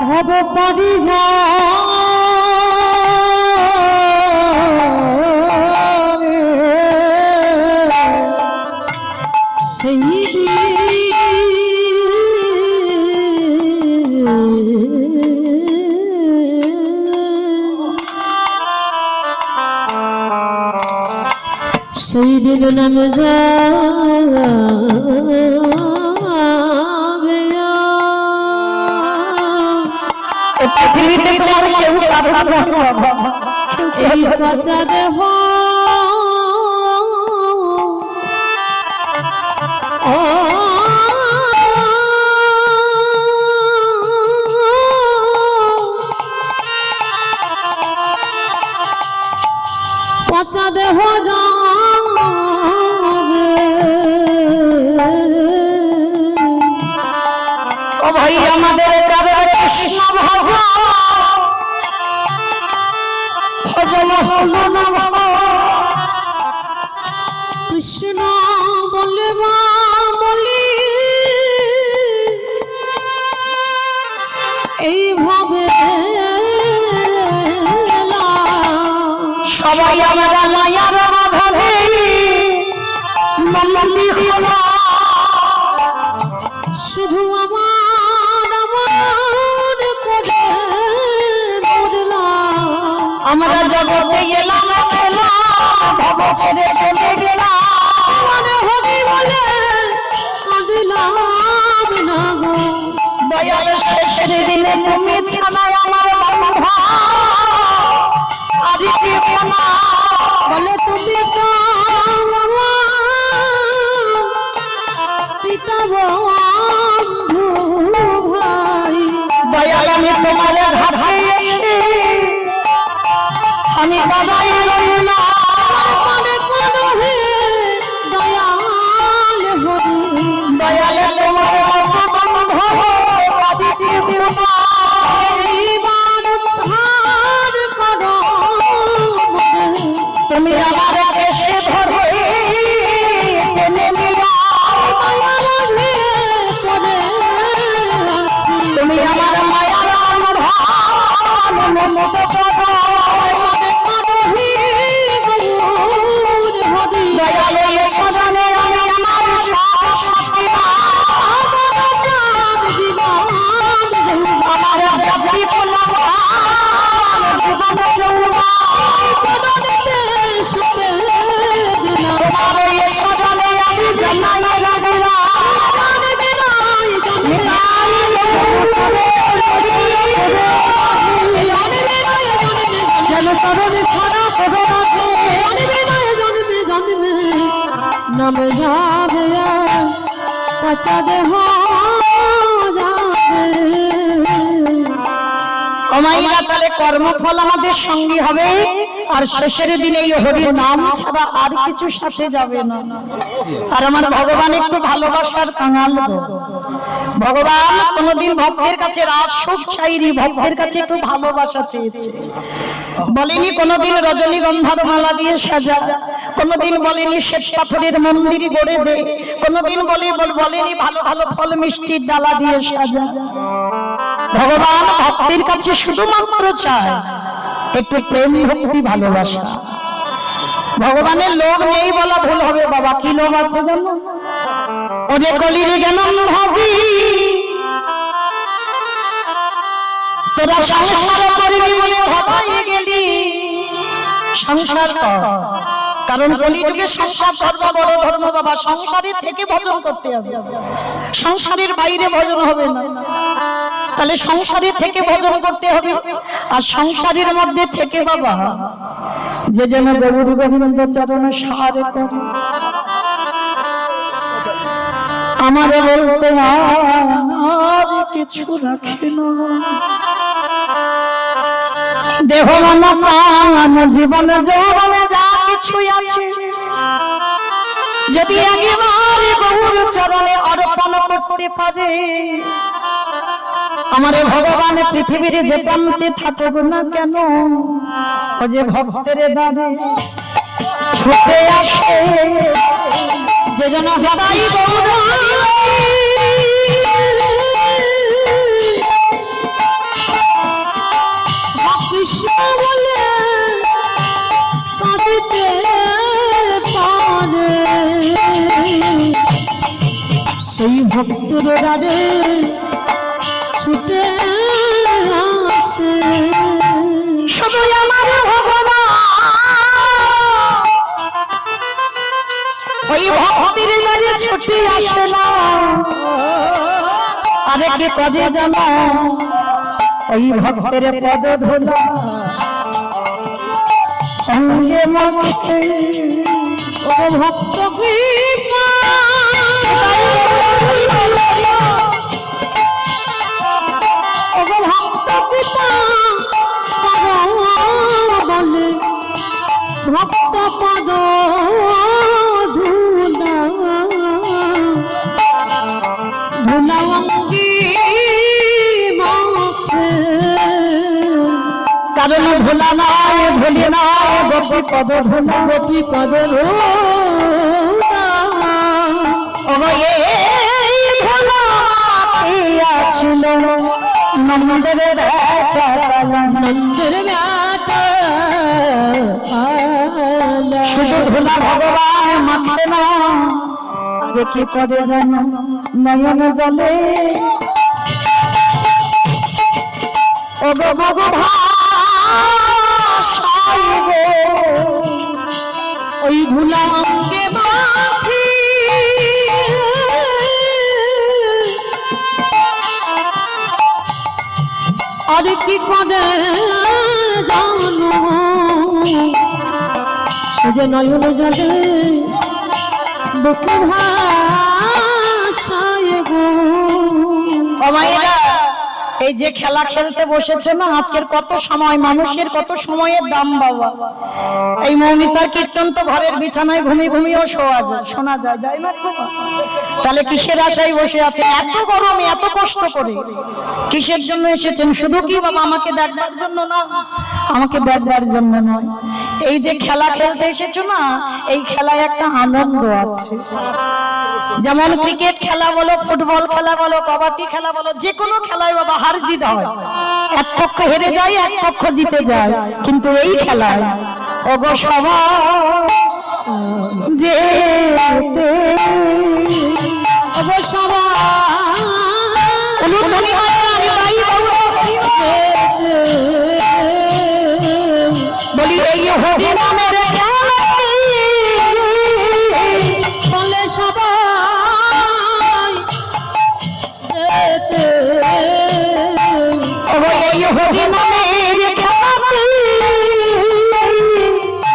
ভাব পারি যা সেই সেই দিন নাম যাবে। পৃথিবীতে তোমার কেউ এই কাঁচা দেহ পচা দেহ যাবে। ও ভাই আমাদের কৃষ্ণ ভজন হলো না, কৃষ্ণ বলবা বলি এইভাবে সবাই আমরা মায়ার বাঁধনে বন্দী হলো। শুধু আমার আমার করে বললাম, আমরা জগতে এলাম ভব ছেড়ে চলে গেলাম। মনে হবি বলে কাঁদলাম না গো, দয়াল শেষের দিনে তুমি ছাড়া আমার বন্ধা বাবাই রইল মনে করো হে দয়াল হরি দয়ালে তোমার বন্ধ আদিতি বিনা এইবার উদ্ধার করো মোরে। তুমি আমার দেশে ধরে টেনে নিবা মায়া মাঝে পড়ে আছি। তুমি আমার মায়ার অনুধান মমতা করো মনে করো হে গৌর হরি দয়ালে সজনে আমি আমার শাস্তি আমার প্রাণ জীবন আমার জাতি পোলাম জীবন জন্মা কোনদিতে সুখে দিলাম তোমার এই সজনে আমি জানাই লাগলাম জানবে নাই জানবে জানবে নাই জানবে যেন তরণী খারাপ হবে না গো। জানবে নাই জানবে জানবে নাম যাবে পচা দেহ যাবে অমাইরা তাহলে কর্মফল আমাদের সঙ্গী হবে আর শেষের দিনে এই হরির নাম ছাড়া আর কিছু সাথে যাবে না। আর আমার ভগবান একটু ভালোবাসার কাঙাল গো। ভগবান কোনদিন ভক্তের কাছে রাজ সুখ চাইনি, ভক্তের কাছে একটু ভালোবাসা চেয়েছে। বলেনি কোনদিন রজনীগন্ধার মালা দিয়ে সাজা, কোনদিন বলেনি শ্বেত পাথরের মন্দির গড়ে দে, কোনদিন বলেনি ভালো ভালো ফল মিষ্টির ডালা দিয়ে সাজা। ভগবান ভক্তের কাছে শুধুমাত্র চায় একটু প্রেম ভক্তি ভালোবাসা। ভগবানের লোভ নেই বলা ভুল হবে বাবা, কি লোভ আছে জানো? ওরে কলির জ্ঞান ভাজি তোরা সংসার করবি বলে ভাবাই গেলি, সংসার কর। কারণ কলিযুগে সংসার ধর্ম বড় ধর্ম বাবা, সংসারের থেকে ভজন করতে হবে, সংসারের বাইরে ভজন হবে না। তাহলে সংসারের থেকে ভজন করতে হবে, আর সংসারের মধ্যে থেকে বাবা যে যেন গৌর গোবিন্দ চরণে সারে করে আমার বলতে আর কিছু রাখে না। দেহ মন প্রাণ জীবন যৌবনে যা কিছু আছে যদি একেবারে গৌর চরণে অর্পণ করতে পারে, আমারে ভগবান পৃথিবীর যে প্রান্তে থাকুক না কেন, ও যে ভক্তের দ্বারে ছুটে আসে যে জন সদাই গৌর কৃষ্ণ বলে কাঁদিতে পারে সেই ভক্তর দ্বারে ছুটে আসে। শুধু আমার ভগবান ওই ভক্তির দ্বারে ছুটে আসে না, আরেকটি পদে জানা ওই ভক্তের পদ ধুলা অঙ্গে মাকে ও ভক্ত কৃপা ও ভক্ত কৃপা বলে ভক্ত পদ ধুলা ধুলা অঙ্গি মাখে কারণ ভোলা নয় ভুলি নয় গোপী পদ ধুলা গোপী পদ ধুলা ছিল নন্দের নন্দের ব্যাটা শুধু ধুলা ভগবান মাখে না, আগে কি করে জানো নয়ন জলে ও গো ভগবান ওই ধুলা অঙ্গে মাখি আর কি করে জানো সে যে নয়ন জলে বুক ভাষায় গো ও মায়েরা এই যে খেলা খেলতে বসেছে না, আজকের কত সময়, মানুষের কত সময়ের দাম বাবা। এই মৌমিতার কীর্তন তো ঘরের বিছানায় ঘুমিয়ে ঘুমিয়েও শোনা যায়, যায় না বাবা? তাহলে কিসের আশায় বসে আছে? এত গরমে এত কষ্ট করে কিসের জন্য এসেছেন? শুধু কি বাবা আমাকে দেখবার জন্য না, আমাকে দেখবার জন্য নয়। এই যে খেলা খেলতে এসেছো না, এই খেলায় একটা আনন্দ আছে। যেমন ক্রিকেট খেলা বলো, ফুটবল খেলা বলো, কবাডি খেলা বলো, যে কোনো খেলায় বাবা হার জিত হয়, এক পক্ষ হেরে যায়, এক পক্ষ জিতে যায়। কিন্তু এই খেলায় ওগো সবাই যেতে, ওগো সবাই উলুধ্বনি হয় রানী বাই বলি এই হরি নামের বলে সবাই যেতে, ওগো এই হরি নামের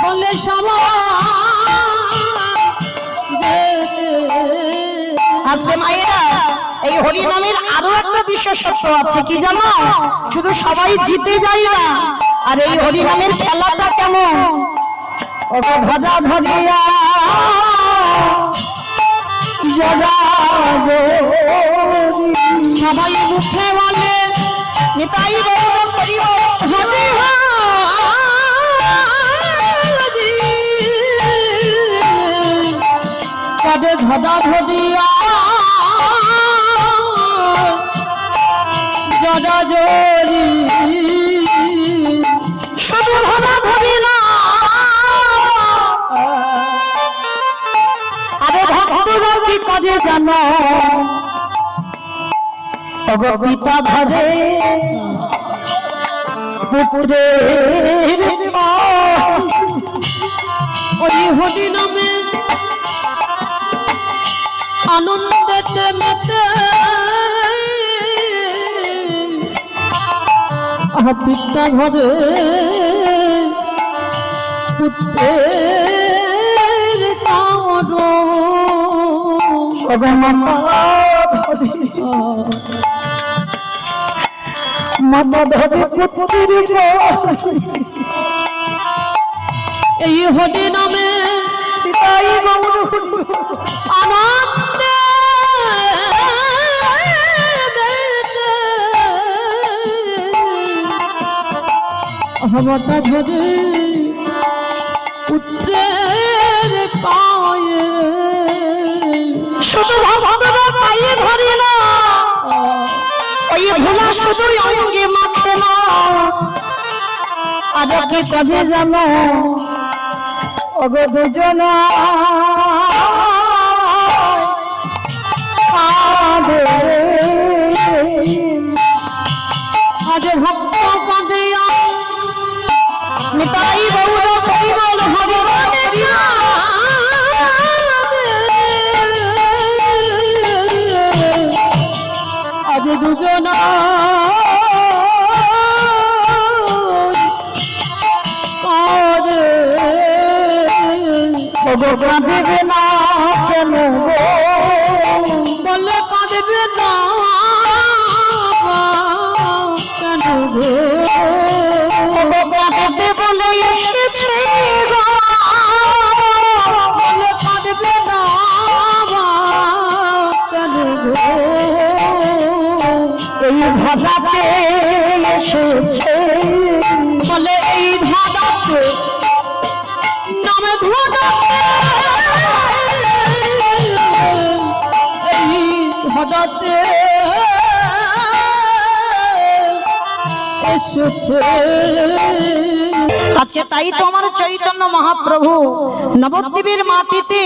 বলে সবাই যেতে। আসলে মায়েরা, এই হরি নামের আরো একটা বিশেষত্ব আছে, কি জানো? শুধু সবাই জিতে যায় না, আর এই হরি নামের খেলাটা কেমন? ওগো ধরা ধরিয়া জরা সবাই মুখে বলে নিতাই গৌর করিব হরি হরি, কবে ধরা ধরিয়া জড়া জড়ি, শুধু ধরা ধরি না, আরে ভক্তরা কি করে জানো? ওগো পিতা ধরে পুত্রের ওই হরি নামে আনন্দেতে মেতে, পিতা ঘরে পুত্রের কামড়, ওগো মাতা ধরে পুত্রের এই হরি নামে পিতাই গৌর আনন্দে হবতা ধরে পুত্রের পায়ে, শুধু ভক্তরা পায়ে ধরে না, ওই ভোলা শুধু অঙ্গে মাখে না, আর কি করে জানো? ওগো দুজনা আজ ভক্ত কাঁদিয়া নিতাই গৌর পরিমল হরে আজ দুজনা কাঁদে, ওগো কাঁদিবে না কেন গো? বলে কাঁদবে না কেন গো? ওগো কাঁদিবে বলে এসেছে গো, বলে কাঁদবে না কেন গো? এই ধাঁধাতে এসেছে, বলে এই ধাঁধাতে নামে ধাঁধাতে, এই ধাঁধাতে এসেছে। আজকে তাই তো আমার চৈতন্য মহাপ্রভু নবদ্বীপের মাটিতে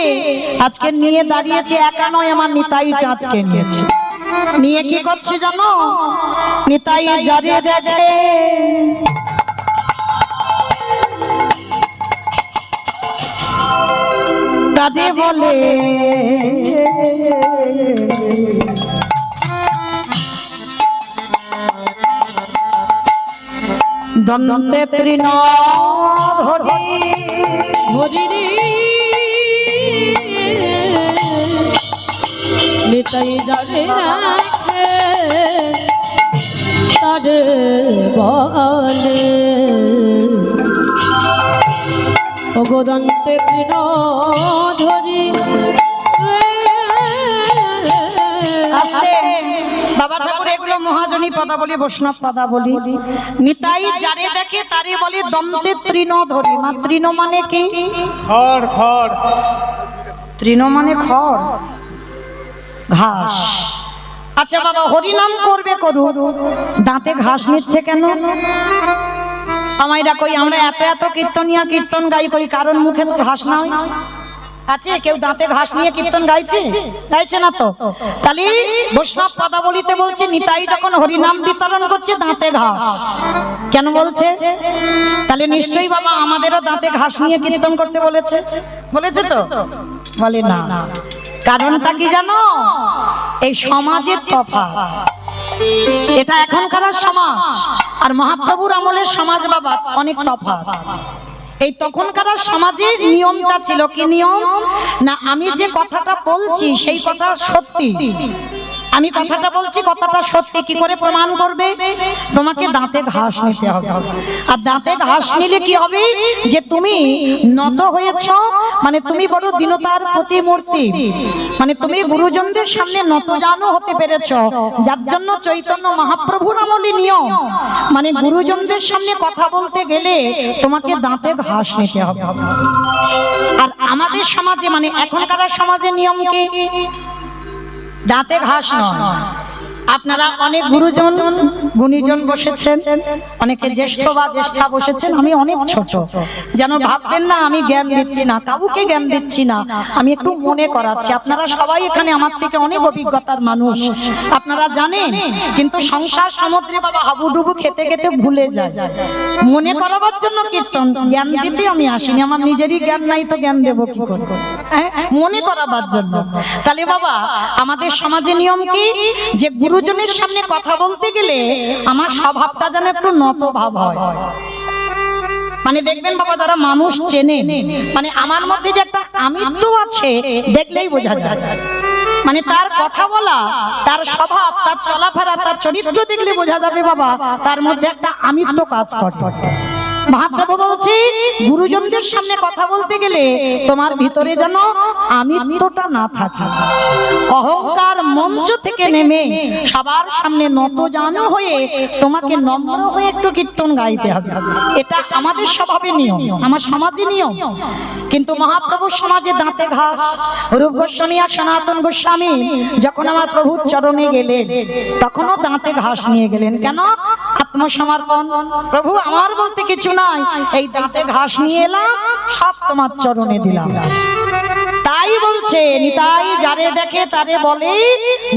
আজকে নিয়ে দাঁড়িয়েছে, একা নয়, আমার নিতাই চাঁদকে নিয়েছে। নিয়ে কি করছে জানো? নিতাই যারে দেখে তাদের বলে দন্তে তৃণ ধরি হরিণী নিতাই যারে রাখে তারে বলে অগদন্তে তৃণ ধরি আস্তে বাবা ঠাকুর এগুলো মহাজনী পদাবলী বৈষ্ণব পদাবলী। নিতাই যারে দেখে তারে বলে দন্তে তৃণ ধরি। মা তৃণ মানে কি? খড় খড়। তৃণ মানে খড়, ঘাস। আচ্ছা বাবা, হরিনাম করবে করুক, দাঁতে ঘাস নিচ্ছে কেন? আমাইরা কই আমরা এত এত কীর্তনিয়া কীর্তন গাই কই, কারণ মুখে তো ঘাস নাই আছে। কেউ দাঁতে ঘাস নিয়ে কীর্তন গাইছে? গাইছে না তো। তাহলে বৈষ্ণব পদাবলীতে বলছে নিতাই যখন হরিনাম বিতরণ করছে দাঁতে ঘাস কেন বলছে? তাহলে নিশ্চয়ই বাবা আমাদেরও দাঁতে ঘাস নিয়ে কীর্তন করতে বলেছে। বলেছে তো? বলে না। কারণটা কি জানো? এই সমাজের তফাৎ। এটা এখনকার সমাজ আর মহাপ্রভুর আমলের সমাজ বাবা অনেক তফাৎ। এই তখনকার সমাজের নিয়মটা ছিল কি নিয়ম না, আমি যে কথাটা বলছি সেই কথা সত্যি, আমি কথাটা বলছি কথাটা সত্যি। কি করে প্রমাণ করবে? তোমাকে দাঁতে ঘাস নিতে হবে। আর দাঁতে ঘাস নিলে কি হবে? যে তুমি নত হয়েছ, মানে তুমি বড় দীনতার প্রতিমূর্তি, মানে তুমি গুরুজনদের সামনে নত জানো হতে পেরেছ, যার জন্য চৈতন্য মহাপ্রভুর আমলে নিয়ম, মানে গুরুজনদের সামনে কথা বলতে গেলে তোমাকে দাঁতে ঘাস নিতে হবে। আর আমাদের সমাজে মানে এখনকার সমাজের নিয়ম কি? দাঁতে ঘাস নয়। আপনারা অনেক গুরুজন গুণীজন বসেছেন, অনেকে জ্যেষ্ঠ বা জ্যেষ্ঠা বসেছেন, আমি অনেক ছোট, যেন ভাববেন না আমি জ্ঞান দিচ্ছি না, কাউকে জ্ঞান দিচ্ছি না, আমি একটু মনে করাচ্ছি। আপনারা সবাই এখানে আমার থেকে অনেক অভিজ্ঞতার মানুষ, আপনারা জানেন, কিন্তু সংসার সমুদ্রে বাবা হাবুডুবু খেতে খেতে ভুলে যায়। মনে করাবার জন্য কীর্তন, জ্ঞান দিতে আমি আসিনি, আমার নিজেরই জ্ঞান নাই তো জ্ঞান দেব কি করে? মনে করাবার জন্য। তাহলে বাবা আমাদের সমাজে নিয়ম কি? যে গুরুজনের সামনে কথা বলতে গেলে আমার স্বভাবটা যেন একটু নত ভাব হয়। মানে দেখবেন বাবা যারা মানুষ চেনে, মানে আমার মধ্যে যে একটা আমিত্ব আছে দেখলেই বোঝা যায়। মানে তার কথা বলা, তার স্বভাব, তার চলাফেরা, তার চরিত্র দেখলে বোঝা যাবে বাবা তার মধ্যে একটা আমিত্ব কাজ করে। মহাপ্রভু বলছে গুরুজনদের সামনে কথা বলতে গেলে তোমার ভিতরে যেন আমিত্বটা না থাকে, অহংকার মঞ্চ থেকে নেমে সবার সামনে নত জানো হয়ে তোমাকে নম্র হয়ে একটু কীর্তন গাইতে হবে। এটা আমাদের স্বভাবে নিয়ম, আমার সমাজে নিয়ম। কিন্তু মহাপ্রভুর সমাজে দাঁতে ঘাস। রূপ গোস্বামী আর সনাতন গোস্বামী যখন আমার প্রভুর চরণে গেলেন তখনও দাঁতে ঘাস নিয়ে গেলেন। কেন? আত্মসমর্পণ। প্রভু আমার বলতে কিছু নাই, এই দাঁতে ঘাস নিয়ে এলাম, সব তোমার চরণে দিলাম। তাই বলছে নিতাই যারে দেখে তারে বলে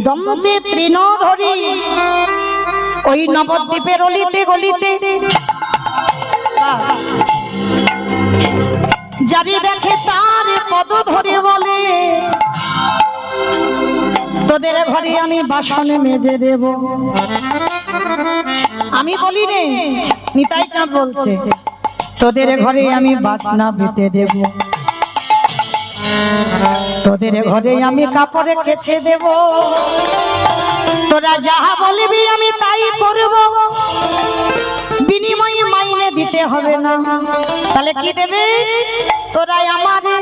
দন্তে তৃণ ধরি। ওই নবদ্বীপের অলিতে গলিতে যারে দেখে তার পদ ধরে বলে তোদের ঘরে আমি বাসনে মেজে দেব। আমি বলি রে, নিতাই চাঁদ বলছে তোদের ঘরে আমি বাটনা বেটে দেব, তোদের ঘরে আমি কাপড়ে কেচে দেব, তোরা যাহা বলবি আমি তাই করব, বিনিময়ে মাইনে দিতে হবে না। তাহলে কি দেবে? তোরা আমারে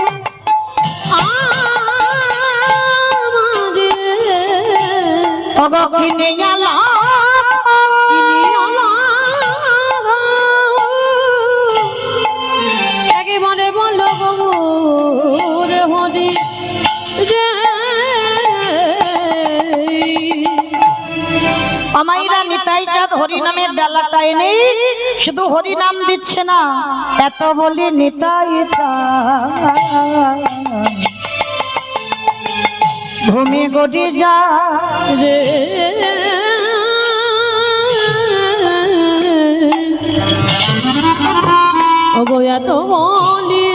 কিনে আলা একেবারে বলো রে হরি রে। আমাইরা নিতাই চাঁদ হরিনামের ডালাটা এনে শুধু হরিনাম দিচ্ছে না, এত বলি নিতাই চাঁদ ভূমি গড়ি যা রে ওগো এত বলি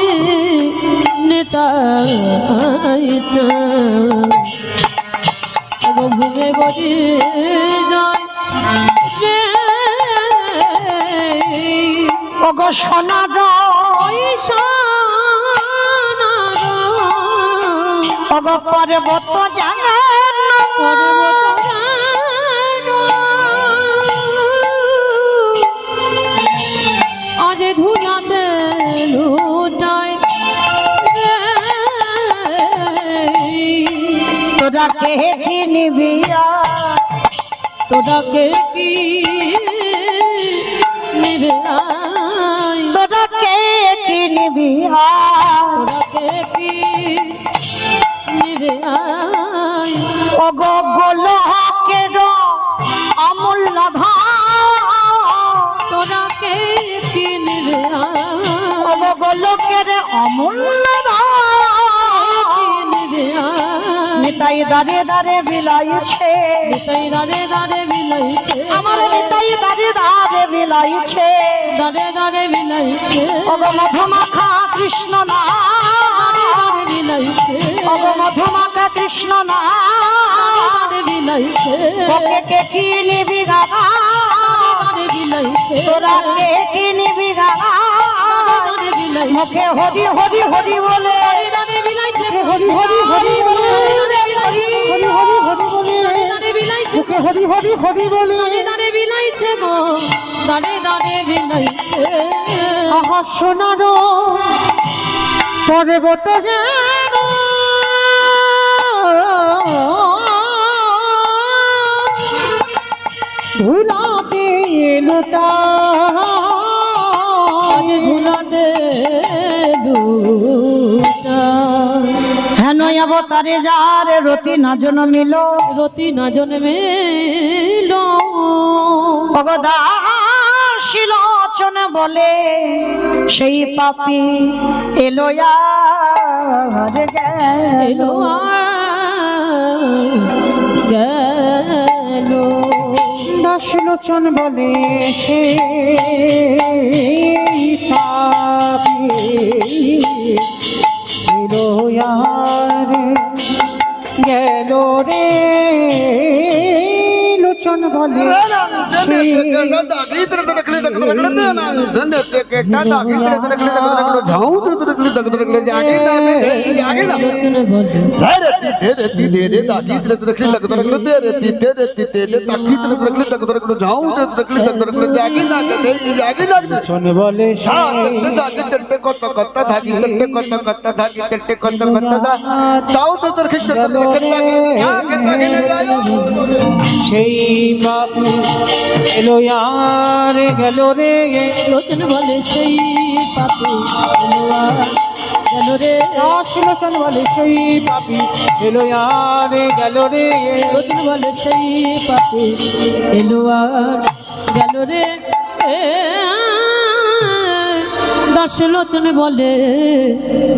নেতাই ওগো ভুগে গড়ি যায় রে। ওগো সোনার ওই সোনার ওগো পর্বত জানার পর্বত জানো তোরা কে কি নিবি তোরা কে কি নিবে আয় তোরা কে কি নিবি তোরা কে কি নিবে আয় ওগো গোলকের অমূল্য ধন তোরা কে কি নিবে আয় ওগো গোলকের অমূল্য ধন কি নিবে আয় নিতাই দাঁড়ে দাঁড়ে বিলাইছে নিতাই দাঁড়ে দাঁড়ে বিলাইছে আমার নিতাই দাঁড়ে দাঁড়ে বিলাইছে দাঁড়ে দাঁড়ে বিলাইছে ওগো মধুমাখা কৃষ্ণ না দাঁড়ে বিলাইছে ওগো মধুমাখা কৃষ্ণ না দাঁড়ে বিলাইছে ওকে কে কি নিবি গানা দাঁড়ে বিলাইছে তোরা কে কি নিবি গানা দাঁড়ে বিলাইছে মুখে হরি হরি হরি বলে দাঁড়ে বিলাইছে হরি হরি হরি বলে হরি হরি হরি বলে দাঁড়ে বিলাইছে মুখে হরি হরি হরি বলে দাঁড়ে দাঁড়ে বিলাইছে গো দাঁড়ে দাঁড়ে বিলাইছে আহা সোনারো পর্বত যেন ধুলাতে লুটা ভুলাতে দুটা হেন অবতারে যার রতি না জন্মিল রতি না জন্মেল ভগদাশিলোচন বলে সেই পাপি এলো আর এলো গেল দাশলোচন বলে সেই পাপি এলো আর গেল রে লোচন বলে লোচন বলে বলে কত কত ধাগি কত কত ধাগি কত কত তাও তো তোর সেই বাপু এলো আর গেল রে লোচন বলে সেই পাপি গেল রে দাশলোচন বলে সেই পাপি এলো আর গেল রে লোচন বলে সেই পাপি এলো আর গেল রে দাস লোচন বলে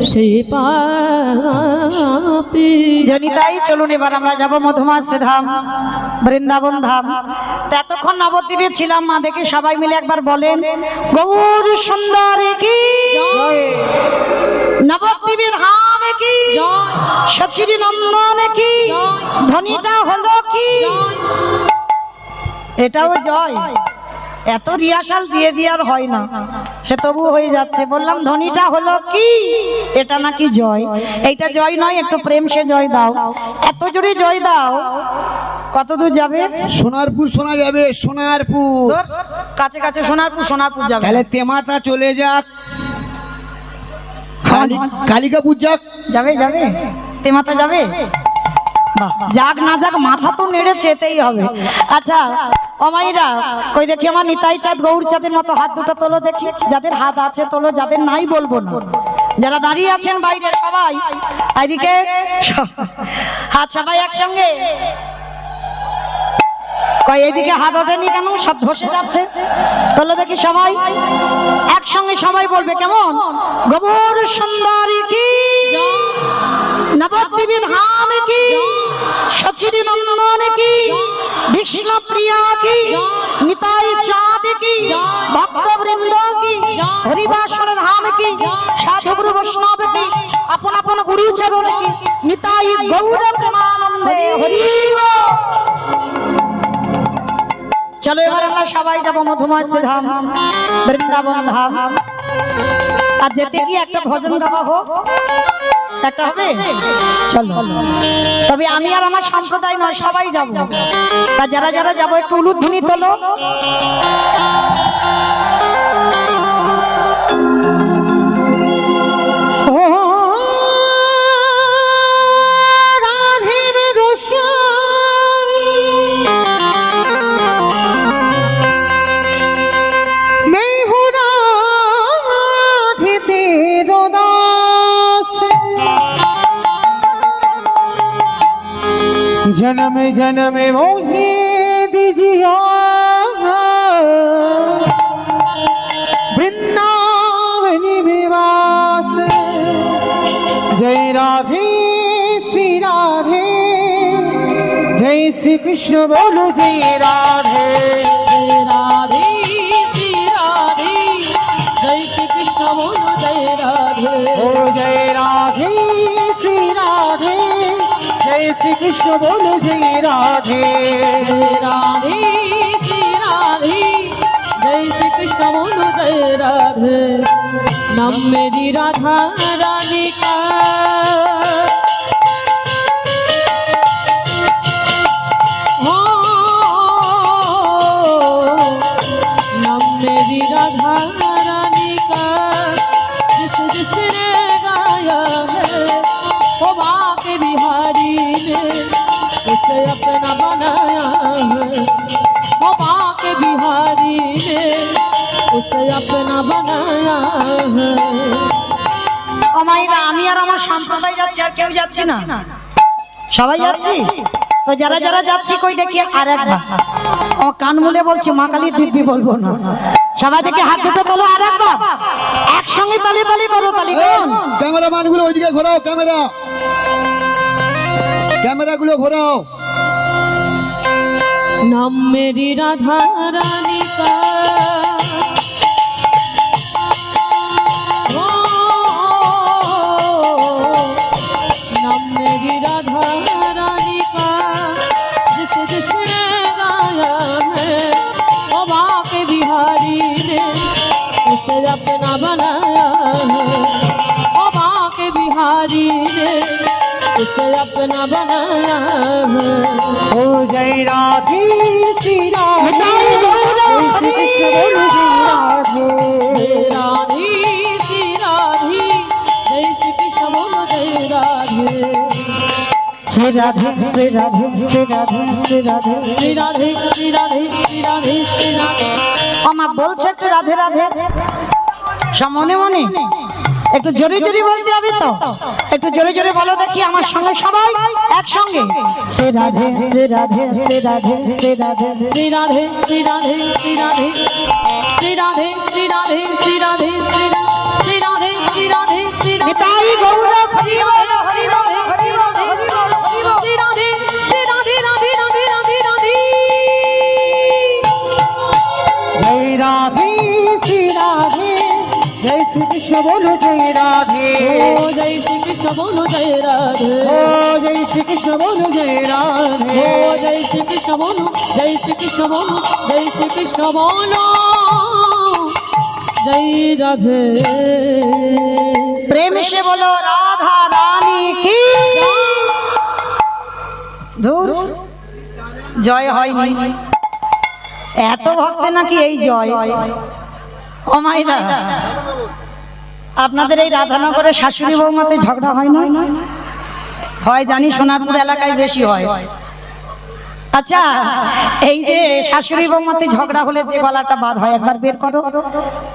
সেই পাপি জনিতাই চলুন এবার আমরা যাব মধুমাশ্রী ধাম বৃন্দাবন ধাম তা এতক্ষণ নবদ্বীপে ছিলাম মা দেখে সবাই মিলে একবার বলেন গৌর সুন্দরী কি নবদ্বীপের ধাম কি সচিরি নন্দন কি ধ্বনিটা হলো কি এটাও জয় এত রিহার্সাল দিয়ে আর হয় না সে তবু হয়ে যাচ্ছে বললাম ধ্বনিটা হলো কি এটা নাকি জয় এইটা জয় নয় একটু প্রেম সে জয় দাও এত জোরে জয় দাও কত দূর যাবে সোনারপুর শোনা যাবে সোনারপুর তোর কাছে কাছে সোনারপুর যাবে তাহলে তেমাতা চলে যাক কালিকাপুর যাক যাবে তেমাতা যাবে বাহ, যাক না যাক মাথা তো নেড়েছে এতেই হবে আচ্ছা অমাইরা কই দেখি আমার নিতাই চাঁদ গৌর চাঁদের মতো হাত দুটো তোলো দেখি যাদের হাত আছে তোলো যাদের নাই বলবো না যারা দাঁড়িয়ে আছেন বাইরে সবাই এদিকে হাত সবাই একসঙ্গে কই এদিকে হাত ওঠেনি কেন সব ধসে যাচ্ছে তোলো দেখি সবাই একসঙ্গে সবাই বলবে কেমন গৌর সুন্দরী কি নবদ্বীপে ধাম কি সচিরি নন্দন কি বিষ্ণু প্রিয়া কি নিতাই চাঁদ কি ভক্ত বৃন্দ কি হরিবাসর ধাম কি সাধু গুরু বৈষ্ণব কি আপন আপন গুরু চরণ কি নিতাই গৌর প্রেমানন্দে হরি বল। চলো এবার আমরা সবাই যাবো মধুমাশ্রী ধাম বৃন্দাবন ধাম আর যেতে গিয়ে একটা ভজন গাওয়া হোক একটা হবে চলো তবে আমি আর আমার সম্প্রদায় নয় সবাই যাব তা যারা যারা যাবো একটু উলুধ্বনি তোলো রাধে जन्म जन्म मोहे दीजिया वृंदावन निवास। जय राधे श्री राधे, जय श्री कृष्ण बोलो जय राधे। जय राधे श्री राधे, जय श्री कृष्ण बोलो जय राधे। ओ जय राधे श्री राधे, जय श्री कृष्ण बोलो जय राधे। जय राधे श्री राधे, जय श्री कृष्ण बोलो जय राधे। नाम मेरी राधा रानी का, हो नाम मेरी राधा रानी का, जिसने गाया है वो बाके बिहारी ने उसे अपना बनाया है। वो बाके बिहारी ने उसे अपना बनाया है। ও মাইরা, আমি আর আমার সম্প্রদায় যাচ্ছি, আর কেউ যাচ্ছি না, সবাই যাচ্ছি। তো যারা যারা যাচ্ছি কই দেখি আর একবার। ও কান মুলে বলছি, মা কালী দিব্যি বলবো না। সবাই দেখি হাত দুটো তোলো আর একবার, একসঙ্গে তালি তালি করো, তালি কোন ক্যামেরাম্যান গুলো ওইদিকে ঘোরাও, ক্যামেরা গুলো ঘোরাও। नाम मेरी राधा रानी का, ओ नाम मेरी राधा रानी का, जिसने गाया है वो बाके बिहारी ने उसे अपना बनाया है। वो बाके बिहारी ने उसे अपना बनाया है। ओ जय राधे श्री राधे, जय श्री कृष्ण बोलो जय राधे। जय राधे श्री राधे, जय श्री कृष्ण बोलो जय राधे। শ্রী রাধে শ্রী রাধে শ্রী রাধে শ্রী রাধে। श्री राधे श्री राधे श्री राधे श्री राधे। আমা বলছে একটু রাধে রাধে, সব মনে মনে একটু জোরে জোরে বলতে হবে তো, একটু জোরে জোরে বলো দেখি আমার সঙ্গে সবাই একসঙ্গে। শ্রী রাধে শ্রী রাধে শ্রী রাধে শ্রী রাধে। श्री राधे श्री राधे श्री राधे श्री राधे श्री राधे श्री राधे श्री राधे श्री राधे श्री राधे। নিতাই গৌর হরি বল হরি বল হরি বল হরি বল হরি বল। श्री राधे श्री राधे राधे राधे राधे राधे। जय राधे श्री राधे, जय श्री कृष्ण बोलो जय राधे। ओ जय श्री कृष्ण बोलो जय राधे। ओ जय श्री कृष्ण बोलो जय राधे। ओ जय श्री कृष्ण बोलो, जय श्री कृष्ण बोलो, जय श्री कृष्ण बोलो जय राधे। প্রেম সে বলো রাধা রানী কি ধুর, জয় হয়নি। এত ভক্তে নাকি এই জয়। ও মাইরা, আপনাদের এই রাধানগরে শাশুড়ি বৌমাতে ঝগড়া হয় না? হয় জানি, সোনারপুর এলাকায় বেশি হয়। আচ্ছা, এই যে শাশুড়ি বৌমাতে ঝগড়া হলে যে গলাটা বার হয়, একবার বের করো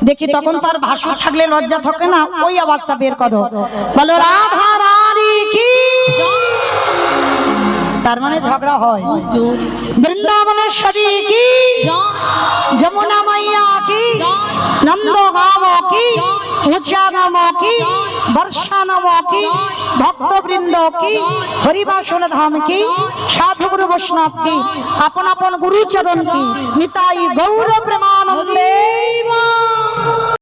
দেখি। তখন তো আর ভাষণ থাকলে লজ্জা থাকে না, ওই আওয়াজটা বের করো, বলো রাধা রানী কি। তার মানে ঝগড়া হয়। বৃন্দাবনেশ্বরী কি, যমুনা মাইয়া কি, নন্দ গাঁও কি, উষা নাম কি, বর্ষা নাম কি, ভক্তবৃন্দ কি, হরিবাসন ধাম কি, সাধুগুরু বৈষ্ণব কি, আপন আপন গুরুচরণ কি, নিতাই গৌর প্রেমানন্দে।